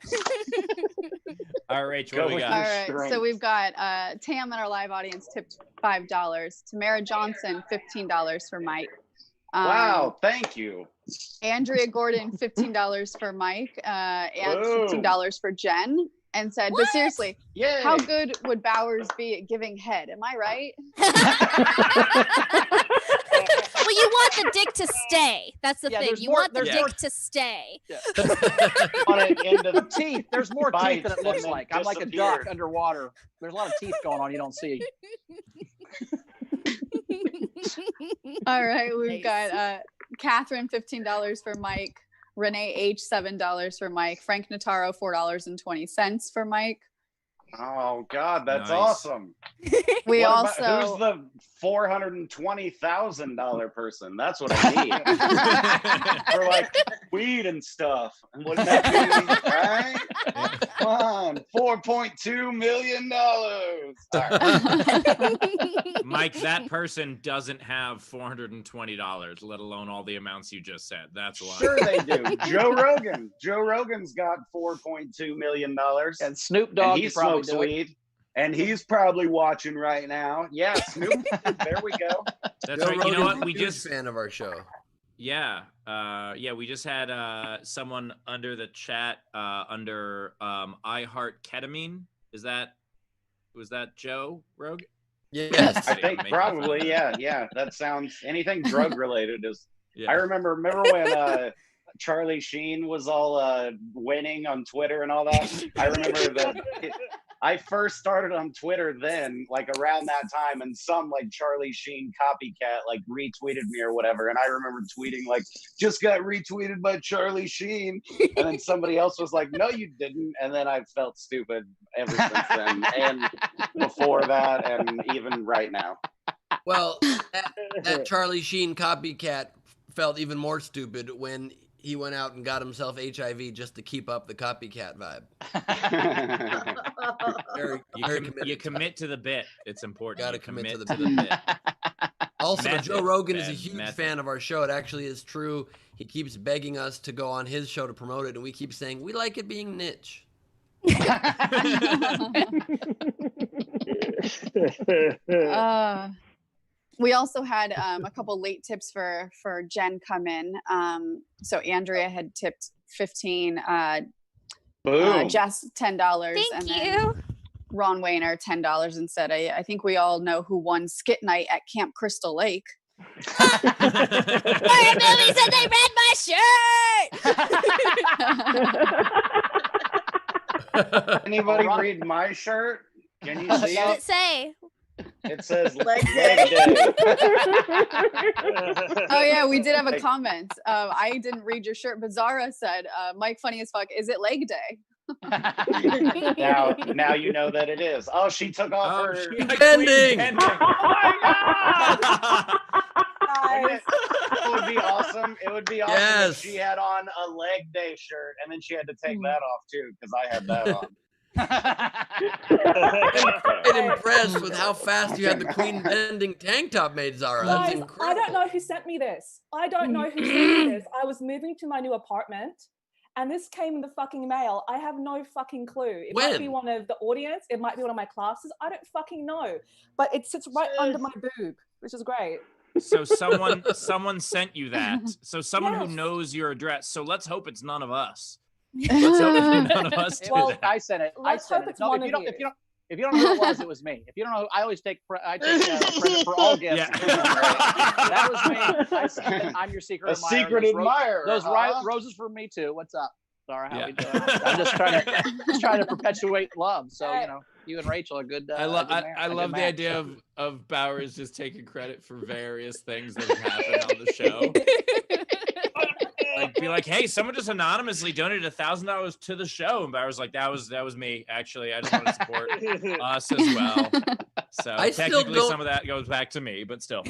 All right, Rach, what
Go
do we
with
got?
All
your
right, so
strength.
we've got Tam in our live audience tipped $5. Tamara Johnson, $15 for Mike.
Wow, thank you.
Andrea Gordon, $15 for Mike, and
Whoa.
$15 for Jen, and said, but seriously,
Yay.
how good would Bowers be at giving head? Am I right?
Well, you want the dick to stay. That's the
Yeah,
thing.
there's
You
more-
want the
there's
dick
more-
to stay.
On an end of
The teeth. There's more teeth
bites
than it
and
looks
then
like. I'm like a duck
disappeared.
underwater. There's a lot of teeth going on you don't see.
All right, we've
Nice.
got Catherine, $15 for Mike. Renee H, $7 for Mike. Frank Notaro, $4.20 for Mike.
Oh God, that's
Nice.
awesome.
We
What
also
about, who's the $420,000 person? That's what I need for like weed and stuff. And wouldn't that be right? Come on, $4.2 million. All right.
Mike, that person doesn't have $420, let alone all the amounts you just said. That's why.
Sure they do. Joe Rogan. Joe Rogan's got $4.2 million.
And Snoop Dogg,
And he
you probably
smokes
do it.
weed. And he's probably watching right now. Yeah, Snoop. There we go.
That's
Joe
right. You know
Rogan's
what?
a
We
huge
just
fan of our show.
we just had someone under the chat under I Heart Ketamine. Was that Joe Rogan?
Yes.
I think probably, yeah. That sounds anything drug related is.
Yeah.
I remember when Charlie Sheen was all winning on Twitter and all that. I remember that I first started on Twitter then, like around that time, and some like Charlie Sheen copycat like retweeted me or whatever. And I remember tweeting like, just got retweeted by Charlie Sheen. And then somebody else was like, no, you didn't. And then I felt stupid ever since then. And before that, and even right now.
Well, that Charlie Sheen copycat felt even more stupid when he went out and got himself HIV just to keep up the copycat vibe. Very committed.
You commit to the bit. It's important.
Gotta
You
commit to the
bit.
Also,
Method,
Joe Rogan is a
Ben,
huge
method.
fan of our show. It actually is true. He keeps begging us to go on his show to promote it, and we keep saying, we like it being niche.
We also had a couple late tips for Jen come in. So Andrea had tipped 15,
Boom.
Jess $10,
Thank
and
you.
then Ron Wayner $10 and said, I think we all know who won skit night at Camp Crystal Lake.
Fire Billy said they read my shirt.
Anybody read my shirt? Can you
What
see
does
it?
it say?
It says
Leg
leg day.
Oh yeah, we did have a comment. I didn't read your shirt, but Zara said, Mike, funny as fuck, is it leg day?
Now you know that it is. Oh, she took off her.
Bending.
It would be awesome. It would be awesome
Yes.
if she had on a leg day shirt and then she had to take that off too, because I had that on.
I'm impressed with how fast you had the Queen Bending tank top made, Zara. That's
Guys,
incredible.
I don't know who sent me this. I don't know who sent me this. I was moving to my new apartment and this came in the fucking mail. I have no fucking clue. It might be
When?
one of the audience. It might be one of my classes. I don't fucking know. But it sits right under my boob, which is great.
So someone sent you that. So someone who
Yes.
knows your address. So let's hope it's none of us. Let's hope none of us do
Well,
that.
I said it.
Let's
I said
hope
it.
it's
No,
one
if you
of
don't,
you.
if you don't know who it was, it was me. If you don't know, I always take credit for all guests.
Yeah.
including Ray. That was me. I said, I'm your secret
A
admirer.
secret
Those
admirer.
Those
huh?
roses for me too. What's up? Sorry, how
Yeah.
we doing? I'm just trying to perpetuate love. So you and Rachel are good.
I love
a good
the
match.
idea of Bowers just taking credit for various things that have happened on the show. Like be like, hey, someone just anonymously donated $1,000 to the show, and Bowers like, that was me. Actually, I just want to support us as well. So
I still
technically,
don't-
some of that goes back to me, but still.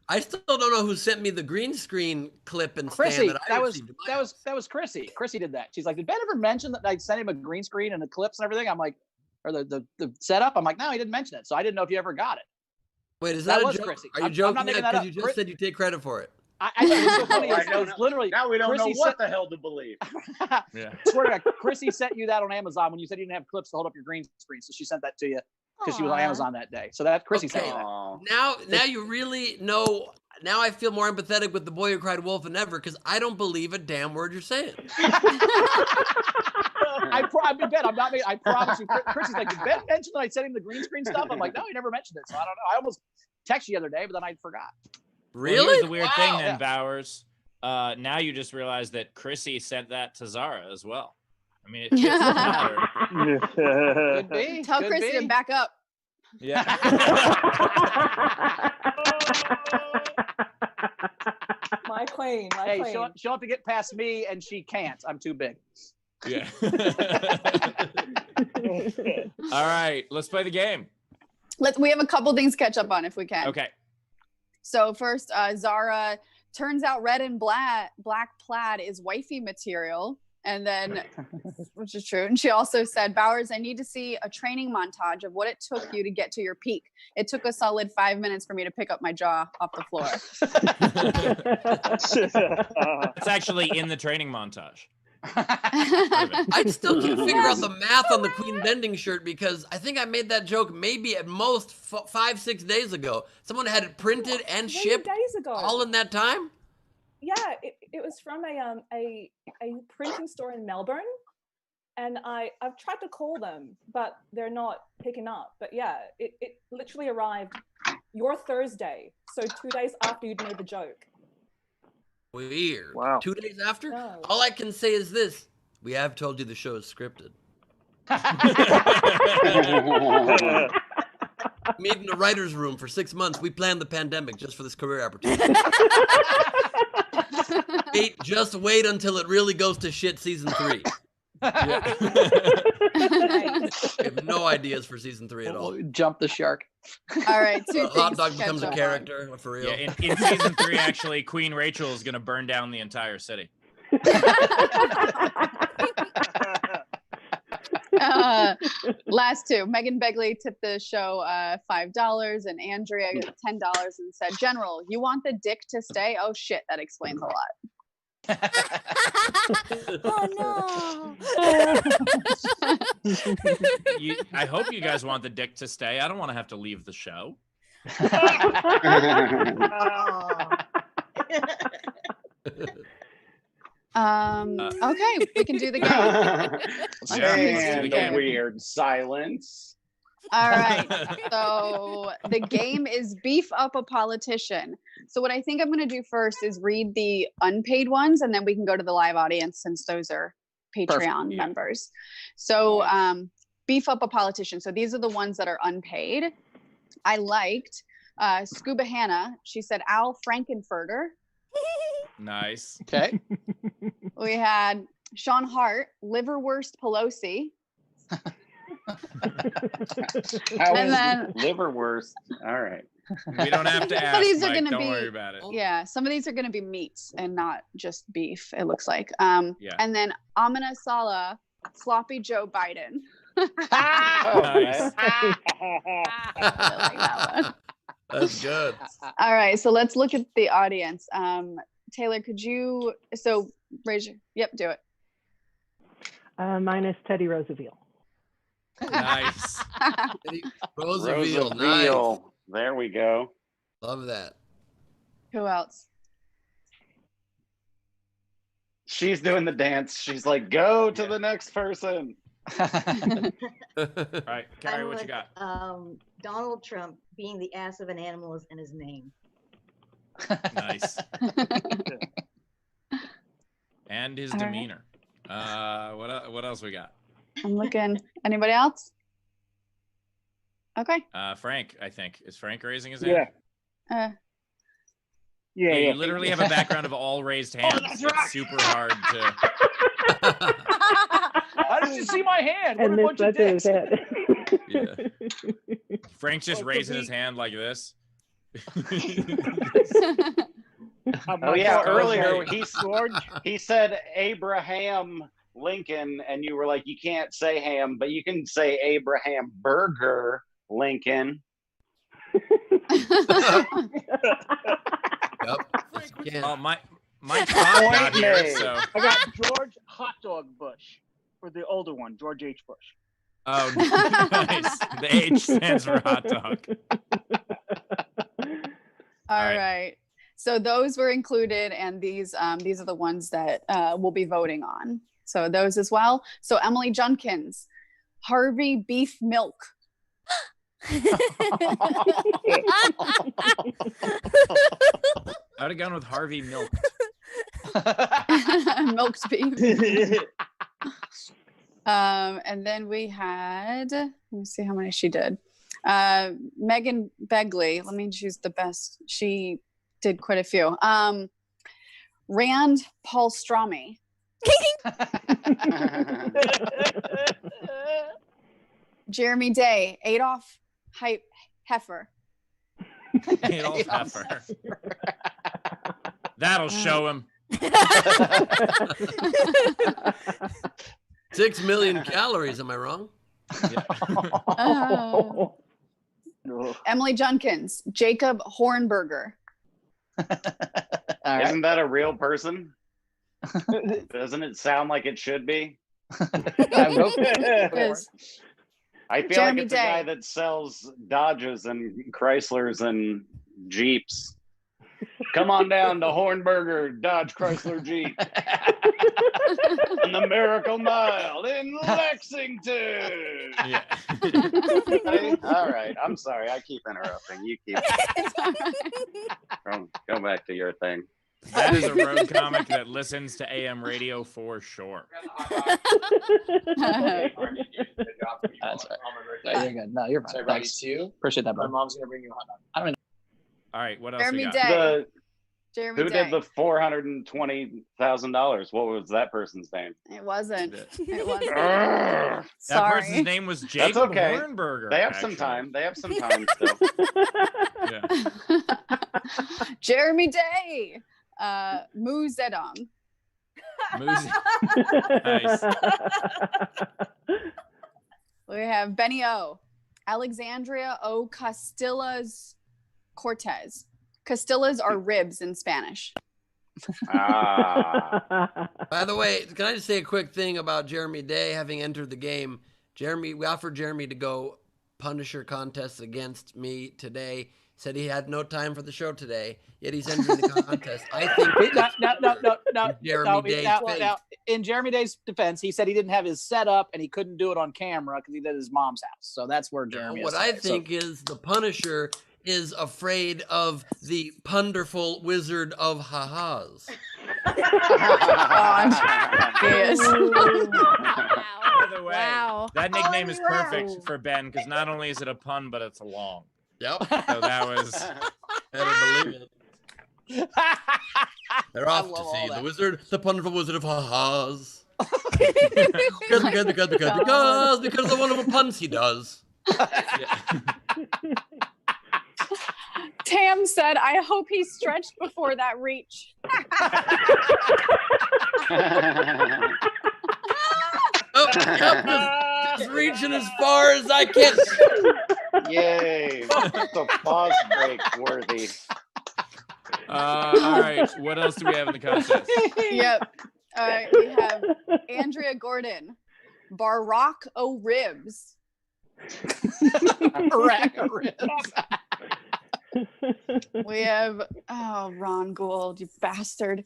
I still don't know who sent me the green screen clip and stand
Chrissy,
that I
that was
received in my house.
Chrissy. Chrissy did that. She's like, did Ben ever mention that I sent him a green screen and the clips and everything? I'm like, or the setup? I'm like, no, he didn't mention it. So I didn't know if you ever got it.
Wait, is
that
that a
was
joke?
Chrissy.
Are you
I'm
joking
not making that
because
up.
you just said you take credit for it?
What's so funny
I
is
don't
literally
Now we don't
Chrissy
know what the hell to believe.
Yeah.
Swear to God, Chrissy sent you that on Amazon when you said you didn't have clips to hold up your green screen, so she sent that to you because she was on
Aw.
Amazon that day. So that Chrissy sent
Okay.
you that.
Aw.
Now you really know. Now I feel more empathetic with the boy who cried wolf than ever because I don't believe a damn word you're saying.
I mean, Ben, I'm not. I promise you. Chrissy's like, did Ben mention that I sent him the green screen stuff? I'm like, no, he never mentioned it. So I don't know. I almost texted you the other day, but then I forgot.
Really?
Well, here's the weird thing
Wow.
then,
Yeah.
Bowers. Now you just realized that Chrissy sent that to Zara as well. I mean, it fits the pattern.
Could be.
Tell
could
Chrissy
be.
to back up.
Yeah.
My queen. My
Hey,
queen.
she'll have to get past me, and she can't. I'm too big.
Yeah. All right, let's play the game.
We have a couple things to catch up on if we can.
Okay.
So first, Zara, turns out red and black plaid is wifey material. And then, which is true. And she also said, Bowers, I need to see a training montage of what it took you to get to your peak. It took a solid 5 minutes for me to pick up my jaw off the floor.
It's actually in the training montage.
I still can't figure out the math on the Queen Bending shirt because I think I made that joke maybe at most 5-6 days ago. Someone had it printed and
3
shipped
days ago.
all in that time.
Yeah, it was from a printing store in Melbourne, and I've tried to call them, but they're not picking up. But yeah, it literally arrived your Thursday, so 2 days after you'd made the joke.
Weird.
Wow.
2 days after?
No.
All I can say is this. We have told you the show is scripted. Meet in the writer's room for 6 months. We planned the pandemic just for this career opportunity. Just wait until it really goes to shit season 3.
Yeah.
I have no ideas for season 3 at all.
Jump the shark.
All right, two things.
Hot dog
to
becomes a
catch up
character for real.
Yeah, in season 3, actually, Queen Rachel is going to burn down the entire city.
Last two. Megan Begley tipped the show $5 and Andrea $10 and said, General, you want the dick to stay? Oh shit, that explains a lot.
Oh no.
I hope you guys want the dick to stay. I don't want to have to leave the show.
Okay, we can do the game.
And the weird silence.
All right. So the game is beef up a politician. So what I think I'm going to do first is read the unpaid ones, and then we can go to the live audience since those are Patreon members. So beef up a politician. So these are the ones that are unpaid. I liked Scuba Hannah. She said Al Frankenfurter.
Nice.
Okay.
We had Sean Hart, Liverwurst Pelosi.
How
And
is
then-
liverwurst? All right.
We don't have to
Some of
ask,
these are
Mike.
gonna
Don't
be-
worry about it.
Yeah, some of these are going to be meats and not just beef, it looks like.
Yeah.
And then Amina Salah, Sloppy Joe Biden.
Oh,
Nice.
I like that one.
That's good.
All right, so let's look at the audience. Taylor, could you, so raise your, yep, do it.
Mine is Teddy Roosevelt.
Nice.
Roosevelt, nice.
Roosevelt. There we go.
Love that.
Who else?
She's doing the dance. She's like, go to the next person.
All right, Carrie,
I'm
what you
with,
got?
Donald Trump being the ass of an animal is in his name.
Nice. And his
All right.
demeanor. What else we got?
I'm looking. Anybody else? Okay.
Frank, I think. Is Frank raising his hand?
Yeah.
Yeah,
Yeah.
you literally have a background of all raised hands.
that's
It's
right.
super hard to.
How did you see my hand? What
And
a
this
bunch of
that's his
dicks.
head.
Frank's just
Well, 'cause
raising his hand like this.
Oh yeah, earlier
George.
he said Abraham Lincoln, and you were like, you can't say ham, but you can say Abraham Burger Lincoln.
Yep. Yeah.
Oh, my clock got
Point
here,
made.
so.
I got George Hot Dog Bush, or the older one, George H. Bush.
Oh, nice. The H stands for hot dog.
All
right.
right. So those were included, and these are the ones that we'll be voting on. So those as well. So Emily Junkins, Harvey Beef Milk.
I would have gone with Harvey Milk.
Milked beef. And then we had, let me see how many she did. Megan Begley, let me choose the best. She did quite a few. Rand Paulstromy. Jeremy Day, Adolf Heifer.
Adolf Heifer. That'll show him.
6 million calories, am I wrong?
Oh. Emily Junkins, Jacob Hornberger.
Isn't that a real person? Doesn't it sound like it should be?
It is.
I feel
Jeremy
like it's a
Day.
guy that sells Dodges and Chryslers and Jeeps. Come on down to Hornberger Dodge Chrysler Jeep on the Miracle Mile in Lexington.
Yeah.
All right, I'm sorry. I keep interrupting. You keep. Go back to your thing.
That is a road comic that listens to AM radio for sure.
That's right. No, you're good. No, you're fine.
So ready
Thanks.
to?
Appreciate that,
My
bro.
mom's gonna bring you a hot dog.
I don't know.
All right, what else
Jeremy
we got?
Day. Jeremy
Who
Day.
did the $420,000? What was that person's name?
It wasn't. It wasn't.
Urgh.
That person's
Sorry.
name was
That's
Jacob
okay.
Hornberger.
They have some
actually.
time. They have some time still.
Yeah.
Jeremy Day. Moo Zedong.
Muzi. Nice.
We have Benny O. Alexandria O. Castillas Cortez. Castillas are ribs in Spanish.
Ah.
By the way, can I just say a quick thing about Jeremy Day having entered the game? We offered Jeremy to go Punisher contests against me today. Said he had no time for the show today, yet he's entering the contest. I think
No.
Jeremy Day's face.
Now, in Jeremy Day's defense, he said he didn't have his setup and he couldn't do it on camera because he did his mom's house. So that's where Jeremy
What
is.
I
today.
think is the Punisher is afraid of the ponderful wizard of ha-has.
Yes.
By the way,
Wow.
that nickname is perfect for Ben because not only is it a pun, but it's long.
Yep.
So that was.
Better believe it. They're off to
love all
see
that.
the wizard, the ponderful wizard of ha-has. Because of the wonderful puns he does.
Yeah.
Tam said, I hope he stretched before that reach.
Oh, yep, just reaching as far as I can.
Yay. It's a pause break worthy.
All right. What else do we have in the contest?
Yep. All right. We have Andrea Gordon. Barack O. Ribs.
Rack of ribs.
We have, oh, Ron Gould, you bastard.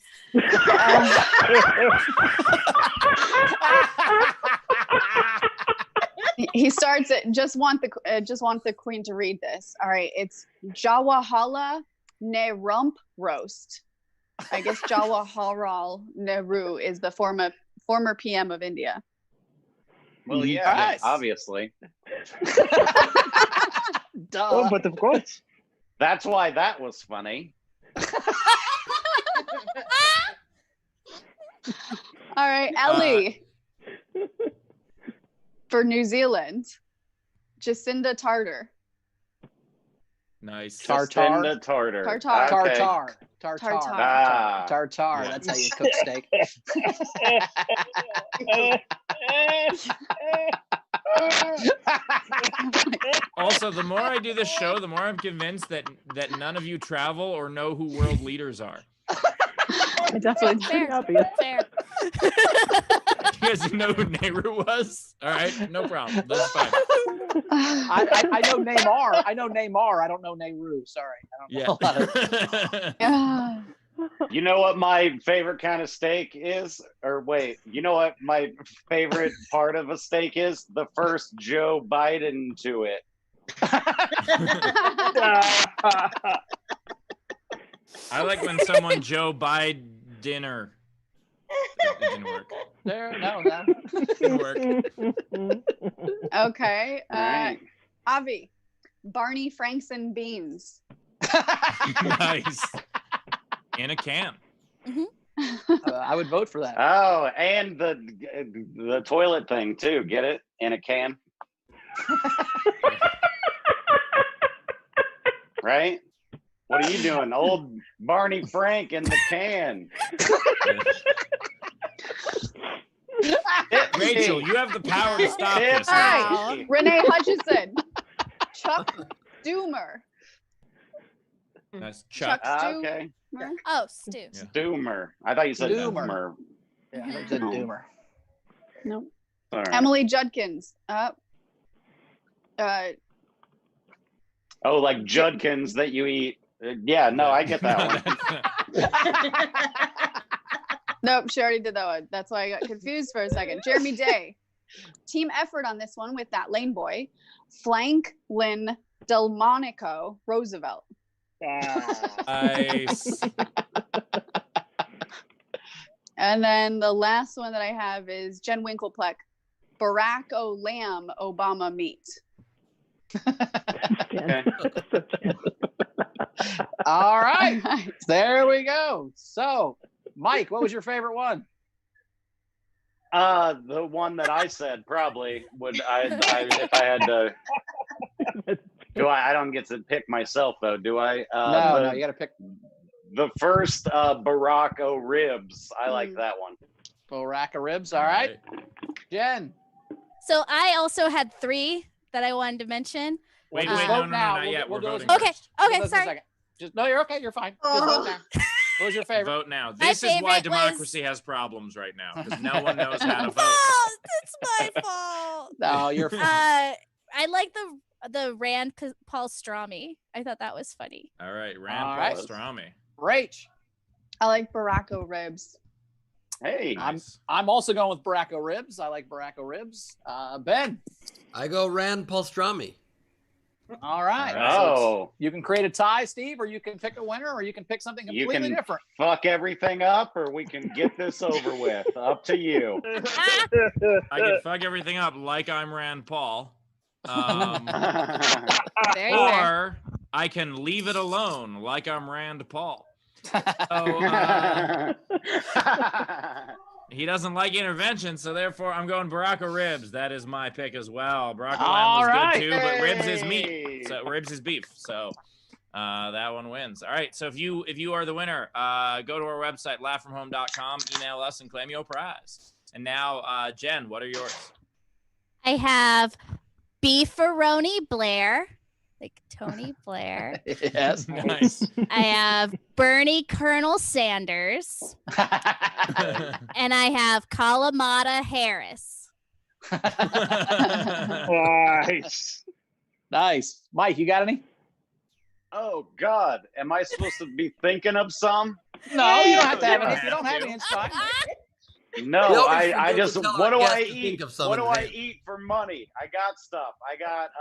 He starts it. Just want the queen to read this. All right, it's Jawaharlal Nehru roast. I guess Jawaharlal Nehru is the former PM of India.
Well, yeah,
Nice.
obviously.
Duh.
Oh, but of course.
That's why that was funny.
All right, Ellie. For New Zealand, Jacinda Tartar.
Nice.
Tartar.
Jacinda Tartar.
Tartar.
Okay.
Tartar.
Ah.
Tartar. That's how you cook steak.
Also, the more I do this show, the more I'm convinced that none of you travel or know who world leaders are.
I definitely
That's fair.
Obvious.
That's fair.
You guys know who Nehru was? All right, no problem. That's fine.
I know Neymar. I know Neymar. I don't know Nehru. Sorry. I don't know a lot of-
Yeah.
You know what my favorite kind of steak is? Or wait, you know what my favorite part of a steak is? The first Joe Biden to it.
I like when someone Joe buy dinner. It didn't work.
There, no.
Didn't work.
Okay.
All right.
Avi, Barney Franks and beans.
Nice. In a can.
I would vote for that.
Oh, and the toilet thing too. Get it? In a can. Right? What are you doing? Old Barney Frank in the can.
Rachel, you have the power to stop this.
All right. Renee Hutchison, Chuck Doomer.
That's Chuck.
Okay.
Oh, Stu.
Yeah.
Doomer. I thought you said
Doomer.
Doomer.
Yeah, I said Doomer.
Nope.
All right.
Emily Judkins.
Oh, like Judkins that you eat. Yeah, no, I get that one.
Nope, she already did that one. That's why I got confused for a second. Jeremy Day. Team effort on this one with that lane boy. Franklin Delmonico Roosevelt.
Nice.
And then the last one that I have is Jen Winklepleck. Barack Lamb Obama meat.
Okay.
All right. There we go. So, Mike, what was your favorite one?
The one that I said probably would I if I had to. Do I don't get to pick myself though, do I?
No, you got to pick
the first Barack ribs. I like that one.
Barack ribs. All right. Jen.
So I also had 3 that I wanted to mention.
Wait,
Just
no,
vote
no,
now.
not yet. We're
do
voting.
this-
Okay,
just do
okay,
this in a
sorry.
second. Just no, you're okay. You're fine. Just vote now. What was your favorite?
Vote now.
My
This is why
favorite was-
democracy has problems right now because no one knows how to vote.
Oh, it's my fault.
No, you're fine.
I like the Rand Pastrami. I thought that was funny.
All right, Rand
All right.
Pastrami.
Rach.
I like Barack ribs.
Hey,
Nice.
I'm also going with Barack ribs. I like Barack ribs. Ben.
I go Rand Pastrami.
All right.
Oh.
You can create a tie, Steve, or you can pick a winner, or you can pick something
You
completely
can
different.
fuck everything up, or we can get this over with. Up to you.
I can fuck everything up like I'm Rand Paul.
Very fair.
Or I can leave it alone like I'm Rand Paul. So, he doesn't like intervention, so therefore I'm going Barack ribs. That is my pick as well. Barack
All
was
right.
good too, but ribs is meat.
Hey.
So ribs is beef. So that one wins. All right. So if you are the winner, go to our website, laughfromhome.com, email us, and claim your prize. And now, Jen, what are yours?
I have Beefaroni Blair, like Tony Blair.
Yes.
Nice.
I have Bernie Colonel Sanders, and I have Kalamata Harris.
Nice.
Nice. Mike, you got any?
Oh God, am I supposed to be thinking of some?
No, you don't have to
you
have
don't
any. If you don't
have
have
to.
any, it's fine.
No,
We always
I
forget to
just
tell
what
our
do
guests
I
to
eat?
think of some
What
in
do I
advance.
eat for money? I got stuff. I got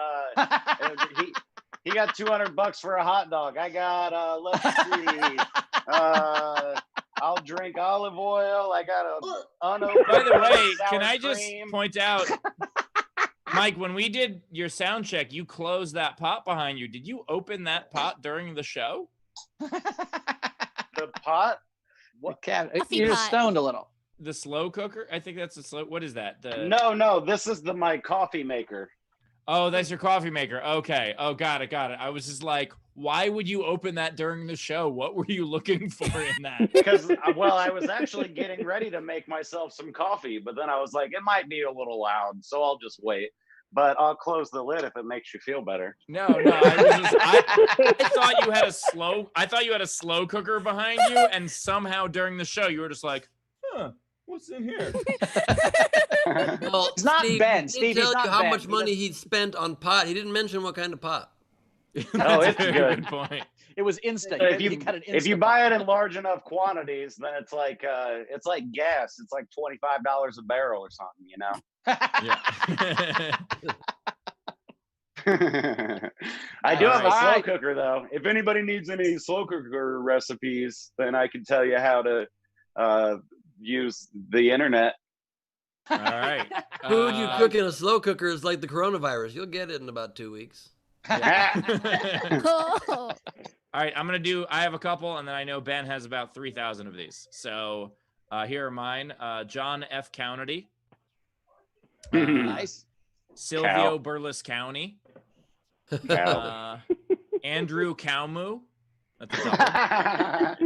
he got $200 for a hot dog. I got let's see. I'll drink olive oil. I got a unopened
By the way,
sour
can I just
cream.
point out, Mike, when we did your sound check, you closed that pot behind you. Did you open that pot during the show?
The pot?
What cat?
Coffee
You're just
pot.
stoned a little.
The slow cooker? I think that's the slow. What is that? The
No, this is my coffee maker.
Oh, that's your coffee maker. Okay. Oh, got it. I was just like, why would you open that during the show? What were you looking for in that?
Because I was actually getting ready to make myself some coffee, but then I was like, it might be a little loud, so I'll just wait. but I'll close the lid if it makes you feel better.
No, I thought you had a slow. I thought you had a slow cooker behind you, and somehow during the show you were just like, "Huh, what's in here?"
Well,
It's not
Steve,
Ben.
he
Steve,
didn't
he's
tell
not
you how
Ben.
much
He
money
doesn't-
he spent on pot. He didn't mention what kind of pot.
Oh, it's
a
good.
point.
It was instant.
If
He
you
got an
if you
Instapot.
buy it in large enough quantities, then it's like gas. It's like $25 a barrel or something, you know.
Yeah.
I do have a
All
slow
right.
cooker though. If anybody needs any slow cooker recipes, then I can tell you how to use the internet.
All right.
Food you cook in a slow cooker is like the coronavirus. You'll get it in about 2 weeks.
Oh.
All right, I have a couple, and then I know Ben has about 3,000 of these. So here are mine. John F. County.
Nice.
Silvio Berlusconi.
Cow.
Andrew Cowmoo. That's a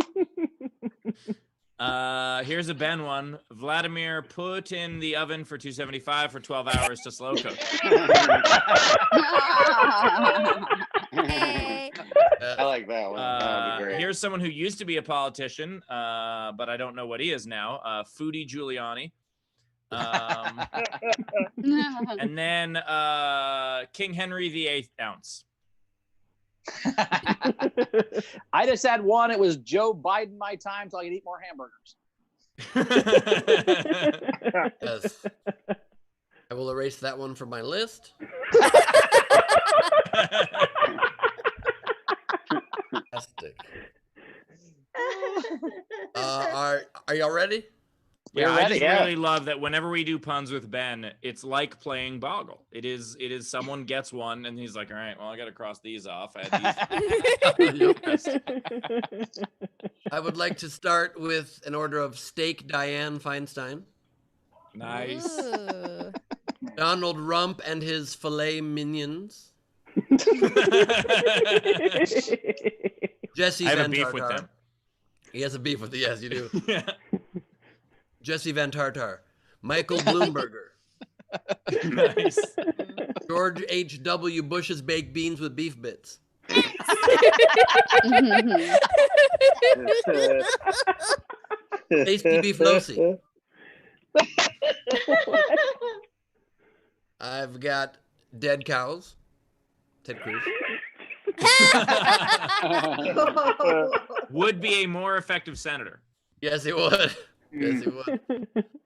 double. Here's a Ben one. Vladimir put in the oven for 275 for 12 hours to slow cook.
Hey.
I like that one. That would be great.
Here's someone who used to be a politician, but I don't know what he is now. Foodie Giuliani. And then King Henry VIII ounce.
I just had one. It was Joe Biden my time, so I could eat more hamburgers.
Yes. I will erase that one from my list. Fantastic. Are y'all ready?
Yeah,
We're
I
ready.
just
Yeah.
really love that whenever we do puns with Ben, it's like playing Boggle. It is someone gets one and he's like, all right, well, I got to cross these off. I had these.
I would like to start with an order of steak Diane Feinstein,
Nice.
Ooh.
Donald Rump and his filet minions, Jesse
I have
Van
a beef with
Tartar.
them.
He has a beef with the yes, you do.
Yeah.
Jesse Van Tartar, Michael Bloomberger,
Nice.
George H.W. Bush's baked beans with beef bits, Tasty Beef Losi. I've got Dead Cows, Ted Cruz.
Would be a more effective senator.
Yes, he would. Yes, he would.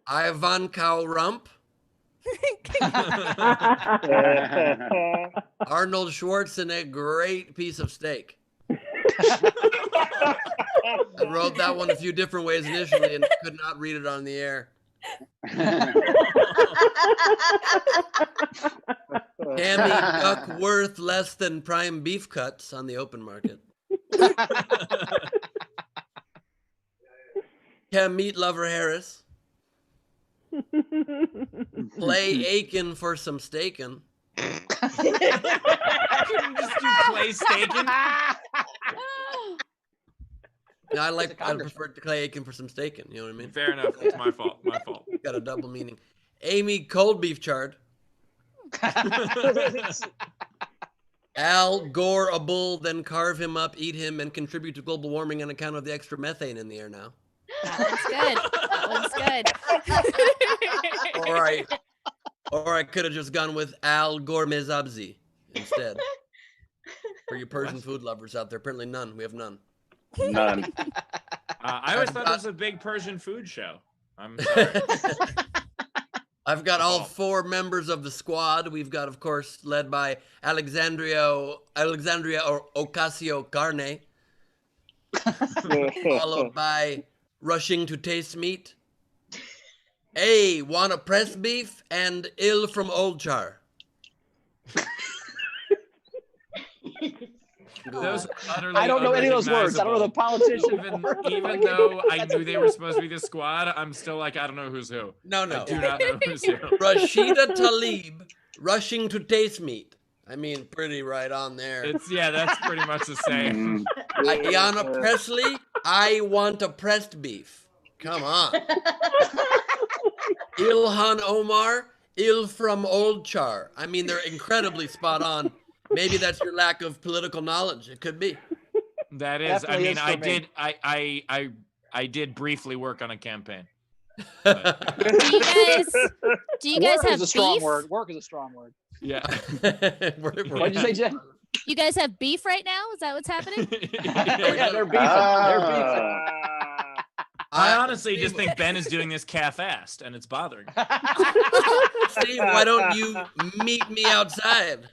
Ivan Cow Rump, Arnold Schwarzenegger, great piece of steak. I wrote that one a few different ways initially and could not read it on the air. Hammy duck worth less than prime beef cuts on the open market. Cam Meat Lover Harris. Play Aiken for some stakin'.
Couldn't just do Clay Staken.
No, I prefer to Clay Aiken for some stakin'. You know what I mean?
Fair enough. It's my fault. My fault.
Got a double meaning. Amy Cold Beef Chard. Al Gore a bull, then carve him up, eat him, and contribute to global warming on account of the extra methane in the air now.
That's good. That's good.
Or I could have just gone with Al Gourmezabzi instead. For you Persian food lovers out there, apparently none. We have none.
None.
I always thought it was a big Persian food show. I'm sorry.
I've got all four members of the squad. We've got, of course, led by Alexandria Ocasio Carne, followed by Rushing to Taste Meat, A, Want a Press Beef, and Ill from Old Char.
Those utterly
I don't know any of those words. I don't know the politician.
Even though I knew they were supposed to be the squad, I'm still like, I don't know who's who.
No.
I do not know who's who.
Rashida Tlaib, Rushing to Taste Meat. I mean, pretty right on there.
That's pretty much the same.
Ayanna Presley, I Want a Pressed Beef. Come on. Ilhan Omar, Il from Old Char. I mean, they're incredibly spot on. Maybe that's your lack of political knowledge. It could be.
That is. I
Definitely
mean,
is
I
for me.
did. I did briefly work on a campaign.
Do you guys
Work
have
is a strong
beef?
word. Work is a strong word.
Yeah.
What'd you say, Jen?
You guys have beef right now? Is that what's happening?
Yeah, they're beefing. They're beefing.
I honestly just think Ben is doing this half-assed, and it's bothering me.
Steve, why don't you meet me outside?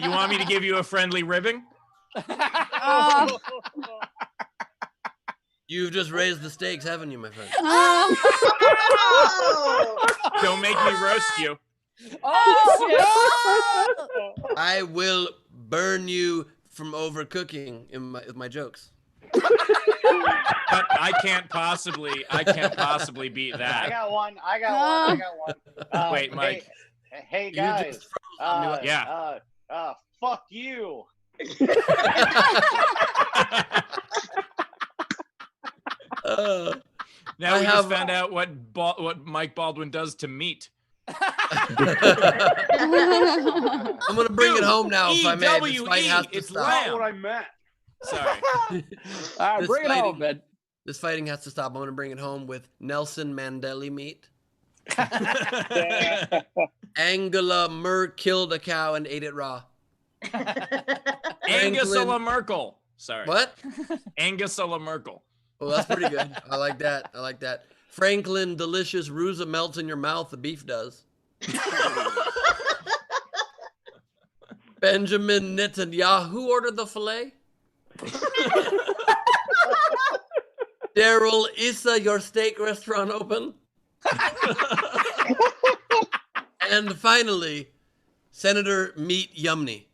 You want me to give you a friendly ribbing?
You've just raised the stakes, haven't you, my friend?
Don't make me roast you.
I will burn you from overcooking in my jokes.
But I can't possibly beat
I
that.
got one.
Wait, Mike.
Hey
You
guys.
just froze on me.
Fuck you.
Now
I
we just
have-
found out what Mike Baldwin does to meat.
I'm gonna bring it home now, if I may. This fight has to
It's
stop.
lamb.
Not what I meant.
Sorry.
All right,
This
bring it
fighting-
home, Ben.
This fighting has to stop. I'm gonna bring it home with Nelson Mandela meat. Angela Merkel killed a cow and ate it raw.
Angela Merkel. Sorry.
What?
Angela Merkel.
Oh, that's pretty good. I like that. Franklin, delicious Ruza melts in your mouth. The beef does. Benjamin Netanyahu ordered the filet. Daryl Issa, your steak restaurant open. And finally, Senator Meat Yumney.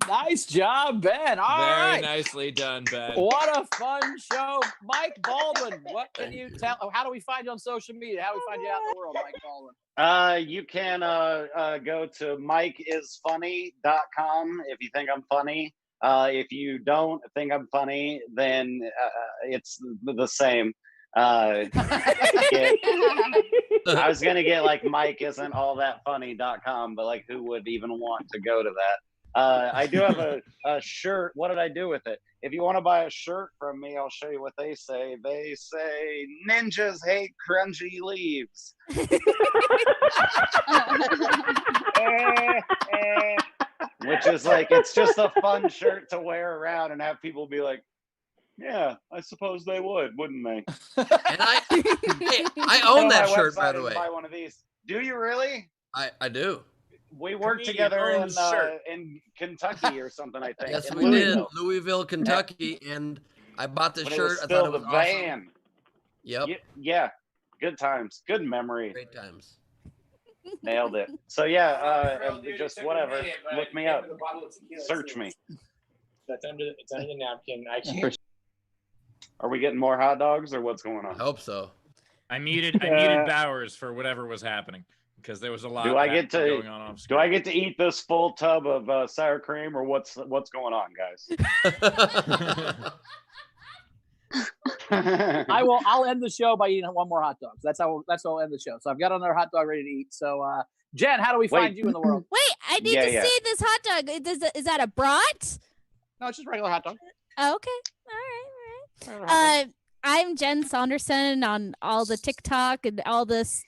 Nice job, Ben. All
Very
right.
nicely done, Ben.
What a fun show. Mike Baldwin, what can you tell? How do we find you on social media? How do we find you out in the world, Mike Baldwin?
You can go to mikeisfunny.com if you think I'm funny. If you don't think I'm funny, then it's the same. I was gonna get like Mike isn't all that funny.com, but like who would even want to go to that? I do have a shirt. What did I do with it? If you want to buy a shirt from me, I'll show you what they say. They say ninjas hate crunchy leaves. Which is like, it's just a fun shirt to wear around and have people be like, yeah, I suppose they would, wouldn't they?
And I own that shirt, by the way.
Buy one of these. Do you really?
I do.
We worked
Comedian
together
owns shirt.
in Kentucky or something, I think.
Yes,
in
we did.
Louisville.
Louisville, Kentucky, and I bought the
When it
shirt.
was
I
still
thought it
the
was awesome.
van.
Yep.
Yeah, good times, good memory.
Great times.
Nailed it. So yeah, just whatever. Look me up. Search me.
It's under the napkin. I can't.
Are we getting more hot dogs or what's going
I
on?
hope so.
I muted Bowers for whatever was happening because there was a lot
Do I get to
going on off
do
screen.
I get to eat this full tub of sour cream or what's going on, guys?
I'll end the show by eating one more hot dog. That's how I'll end the show. So I've got another hot dog ready to eat. So Jen, how do we find you in the world?
Wait, I need to see this hot dog. Is that a brat?
No, it's just a regular hot dog.
Oh, okay. All right. I'm Jen Saunderson on all the TikTok and all this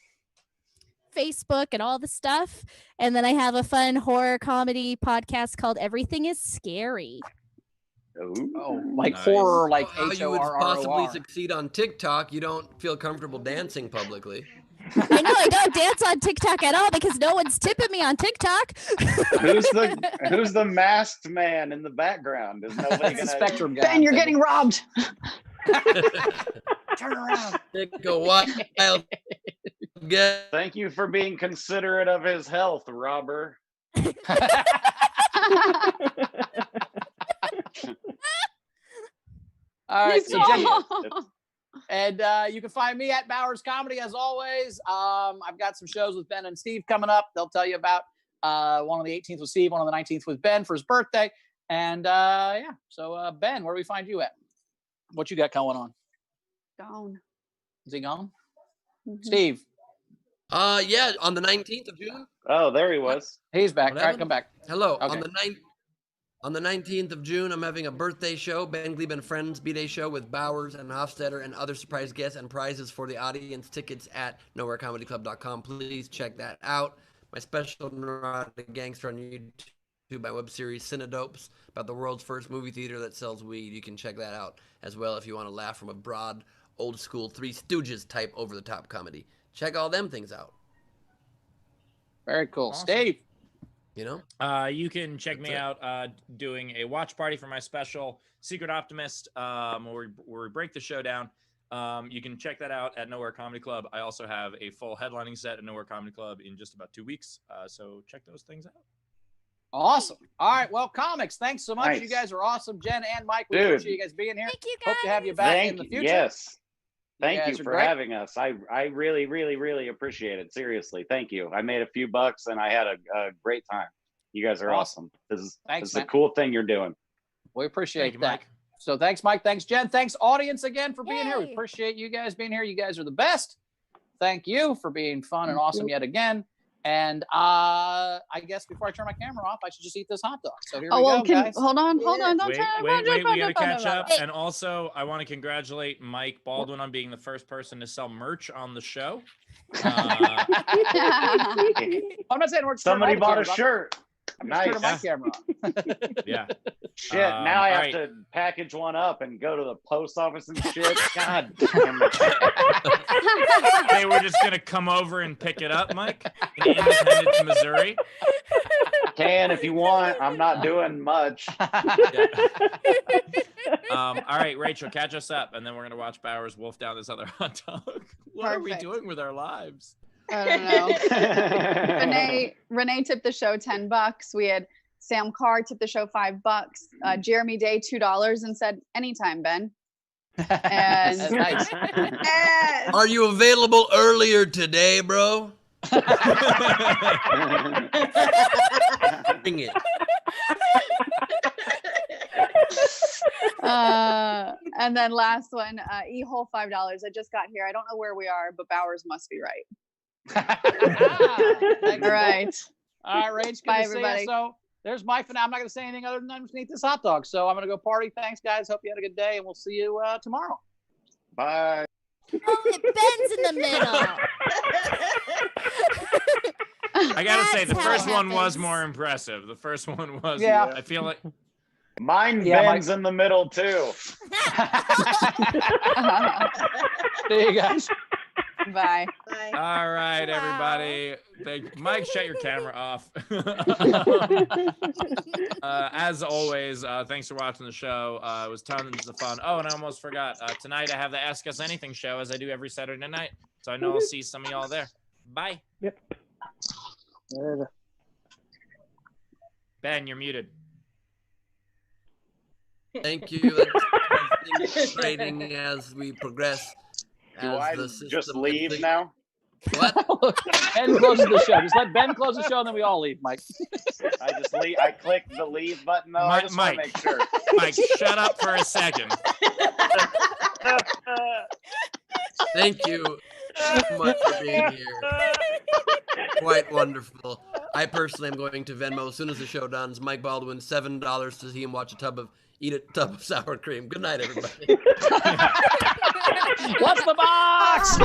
Facebook and all the stuff. And then I have a fun horror comedy podcast called Everything is Scary.
Oh, like
Nice.
horror, like
How you would
HORROR.
possibly succeed on TikTok? You don't feel comfortable dancing publicly.
I know I don't dance on TikTok at all because no one's tipping me on TikTok.
Who's the masked man in the background? Is nobody
That's the
gonna
Spectrum guy.
Ben, you're getting robbed.
Turn around.
Take a wild guess.
Thank you for being considerate of his health, robber.
All right, so Jen,
It's-
and you can find me at Bowers Comedy as always. I've got some shows with Ben and Steve coming up. They'll tell you about one on the 18th with Steve, one on the 19th with Ben for his birthday. And yeah, so Ben, where do we find you at? What you got going on?
Gone.
Is he gone?
Mhm.
Steve.
Yeah, on the 19th of June.
Oh, there he was.
He's back.
What
All right,
happened?
come back.
Hello.
Okay.
On the 19th of June, I'm having a birthday show, Ben Gleib and Friends B-Day show with Bowers and Hofstetter and other surprise guests and prizes for the audience. Tickets at nowherecomedyclub.com. Please check that out. My special neurotic gangster on YouTube, my web series Cinedopes, about the world's first movie theater that sells weed. You can check that out as well if you want to laugh from a broad, old school Three Stooges type over-the-top comedy. Check all them things out.
Very cool.
Awesome.
Steve.
You know?
You can check me out doing a watch party for my special Secret Optimist, where we break the show down. You can check that out at Nowhere Comedy Club. I also have a full headlining set at Nowhere Comedy Club in just about 2 weeks. So check those things out.
Awesome. All right. Well, comics, thanks so much.
Nice.
You guys are awesome. Jen and Mike, we
Dude.
appreciate you guys being here.
Thank you,
Hope
guys.
to have you back in the future.
Yes. Thank
guys
you
are
for
great.
having us. I really, really, really appreciate it. Seriously. Thank you. I made a few bucks and I had a great time. You guys are awesome. This
Thanks,
is a
man.
cool thing you're doing.
We appreciate
Thank you,
that.
Mike.
So thanks, Mike. Thanks, Jen. Thanks, audience, again for being here. We
Yay.
appreciate you guys being here. You guys are the best. Thank you for being fun and awesome yet again. And I guess before I turn my camera off, I should just eat this hot dog. So here we go, guys.
Hold on. Don't
Wait,
turn
we gotta catch up.
Hey.
And also, I want to congratulate Mike Baldwin on being the first person to sell merch on the show.
I'm not saying we're
Somebody bought a shirt.
I'm just turning my
Nice.
camera off.
Yeah.
Shit, now I
all
have
right.
to package one up and go to the post office and shit. God damn it.
Hey, we're just gonna come over and pick it up, Mike, in Independence, Missouri.
Can if you want. I'm not doing much.
All right, Rachel, catch us up, and then we're gonna watch Bowers wolf down this other hot dog. What are we
Perfect.
doing with our lives?
I don't know. Renee tipped the show $10. We had Sam Carr tipped the show $5. Jeremy Day $2 and said, "Anytime, Ben." And
Nice.
Yes.
Are you available earlier today, bro? Bring it.
And then last one, E-Hole $5. I just got here. I don't know where we are, but Bowers must be right.
Thanks,
All right.
All right, Rach, good
Bye,
to see
everybody.
you. So there's Mike for now. I'm not going to say anything other than I'm just going to eat this hot dog. So I'm going to go party. Thanks, guys. Hope you had a good day, and we'll see you tomorrow.
Bye.
Oh, Ben's in the middle.
I gotta say, the
That's how
first
it
one was
happens.
more impressive. The first one was.
Yeah.
I feel like.
Mine
Yeah,
bends in the middle too.
See you guys.
Bye.
Bye.
All right,
Wow.
everybody. Mike, shut your camera off. As always, thanks for watching the show. It was tons of fun. Oh, and I almost forgot. Tonight I have the Ask Us Anything show, as I do every Saturday night. So I know I'll see some of y'all there. Bye.
Yep.
Ben, you're muted.
Thank you. That's exciting as we progress.
Do
as
I
the
just
system
leave
gets-
now?
What?
Ben closes the show. Just let Ben close the show, and then we all leave, Mike.
I just leave. I click the leave button though. I just want to
Mike.
make sure.
Mike, shut up for a second.
Thank you so much for being here. Quite wonderful. I personally am going to Venmo as soon as the show done. Mike Baldwin, $7 to see him eat a tub of sour cream. Good night, everybody.
What's the box?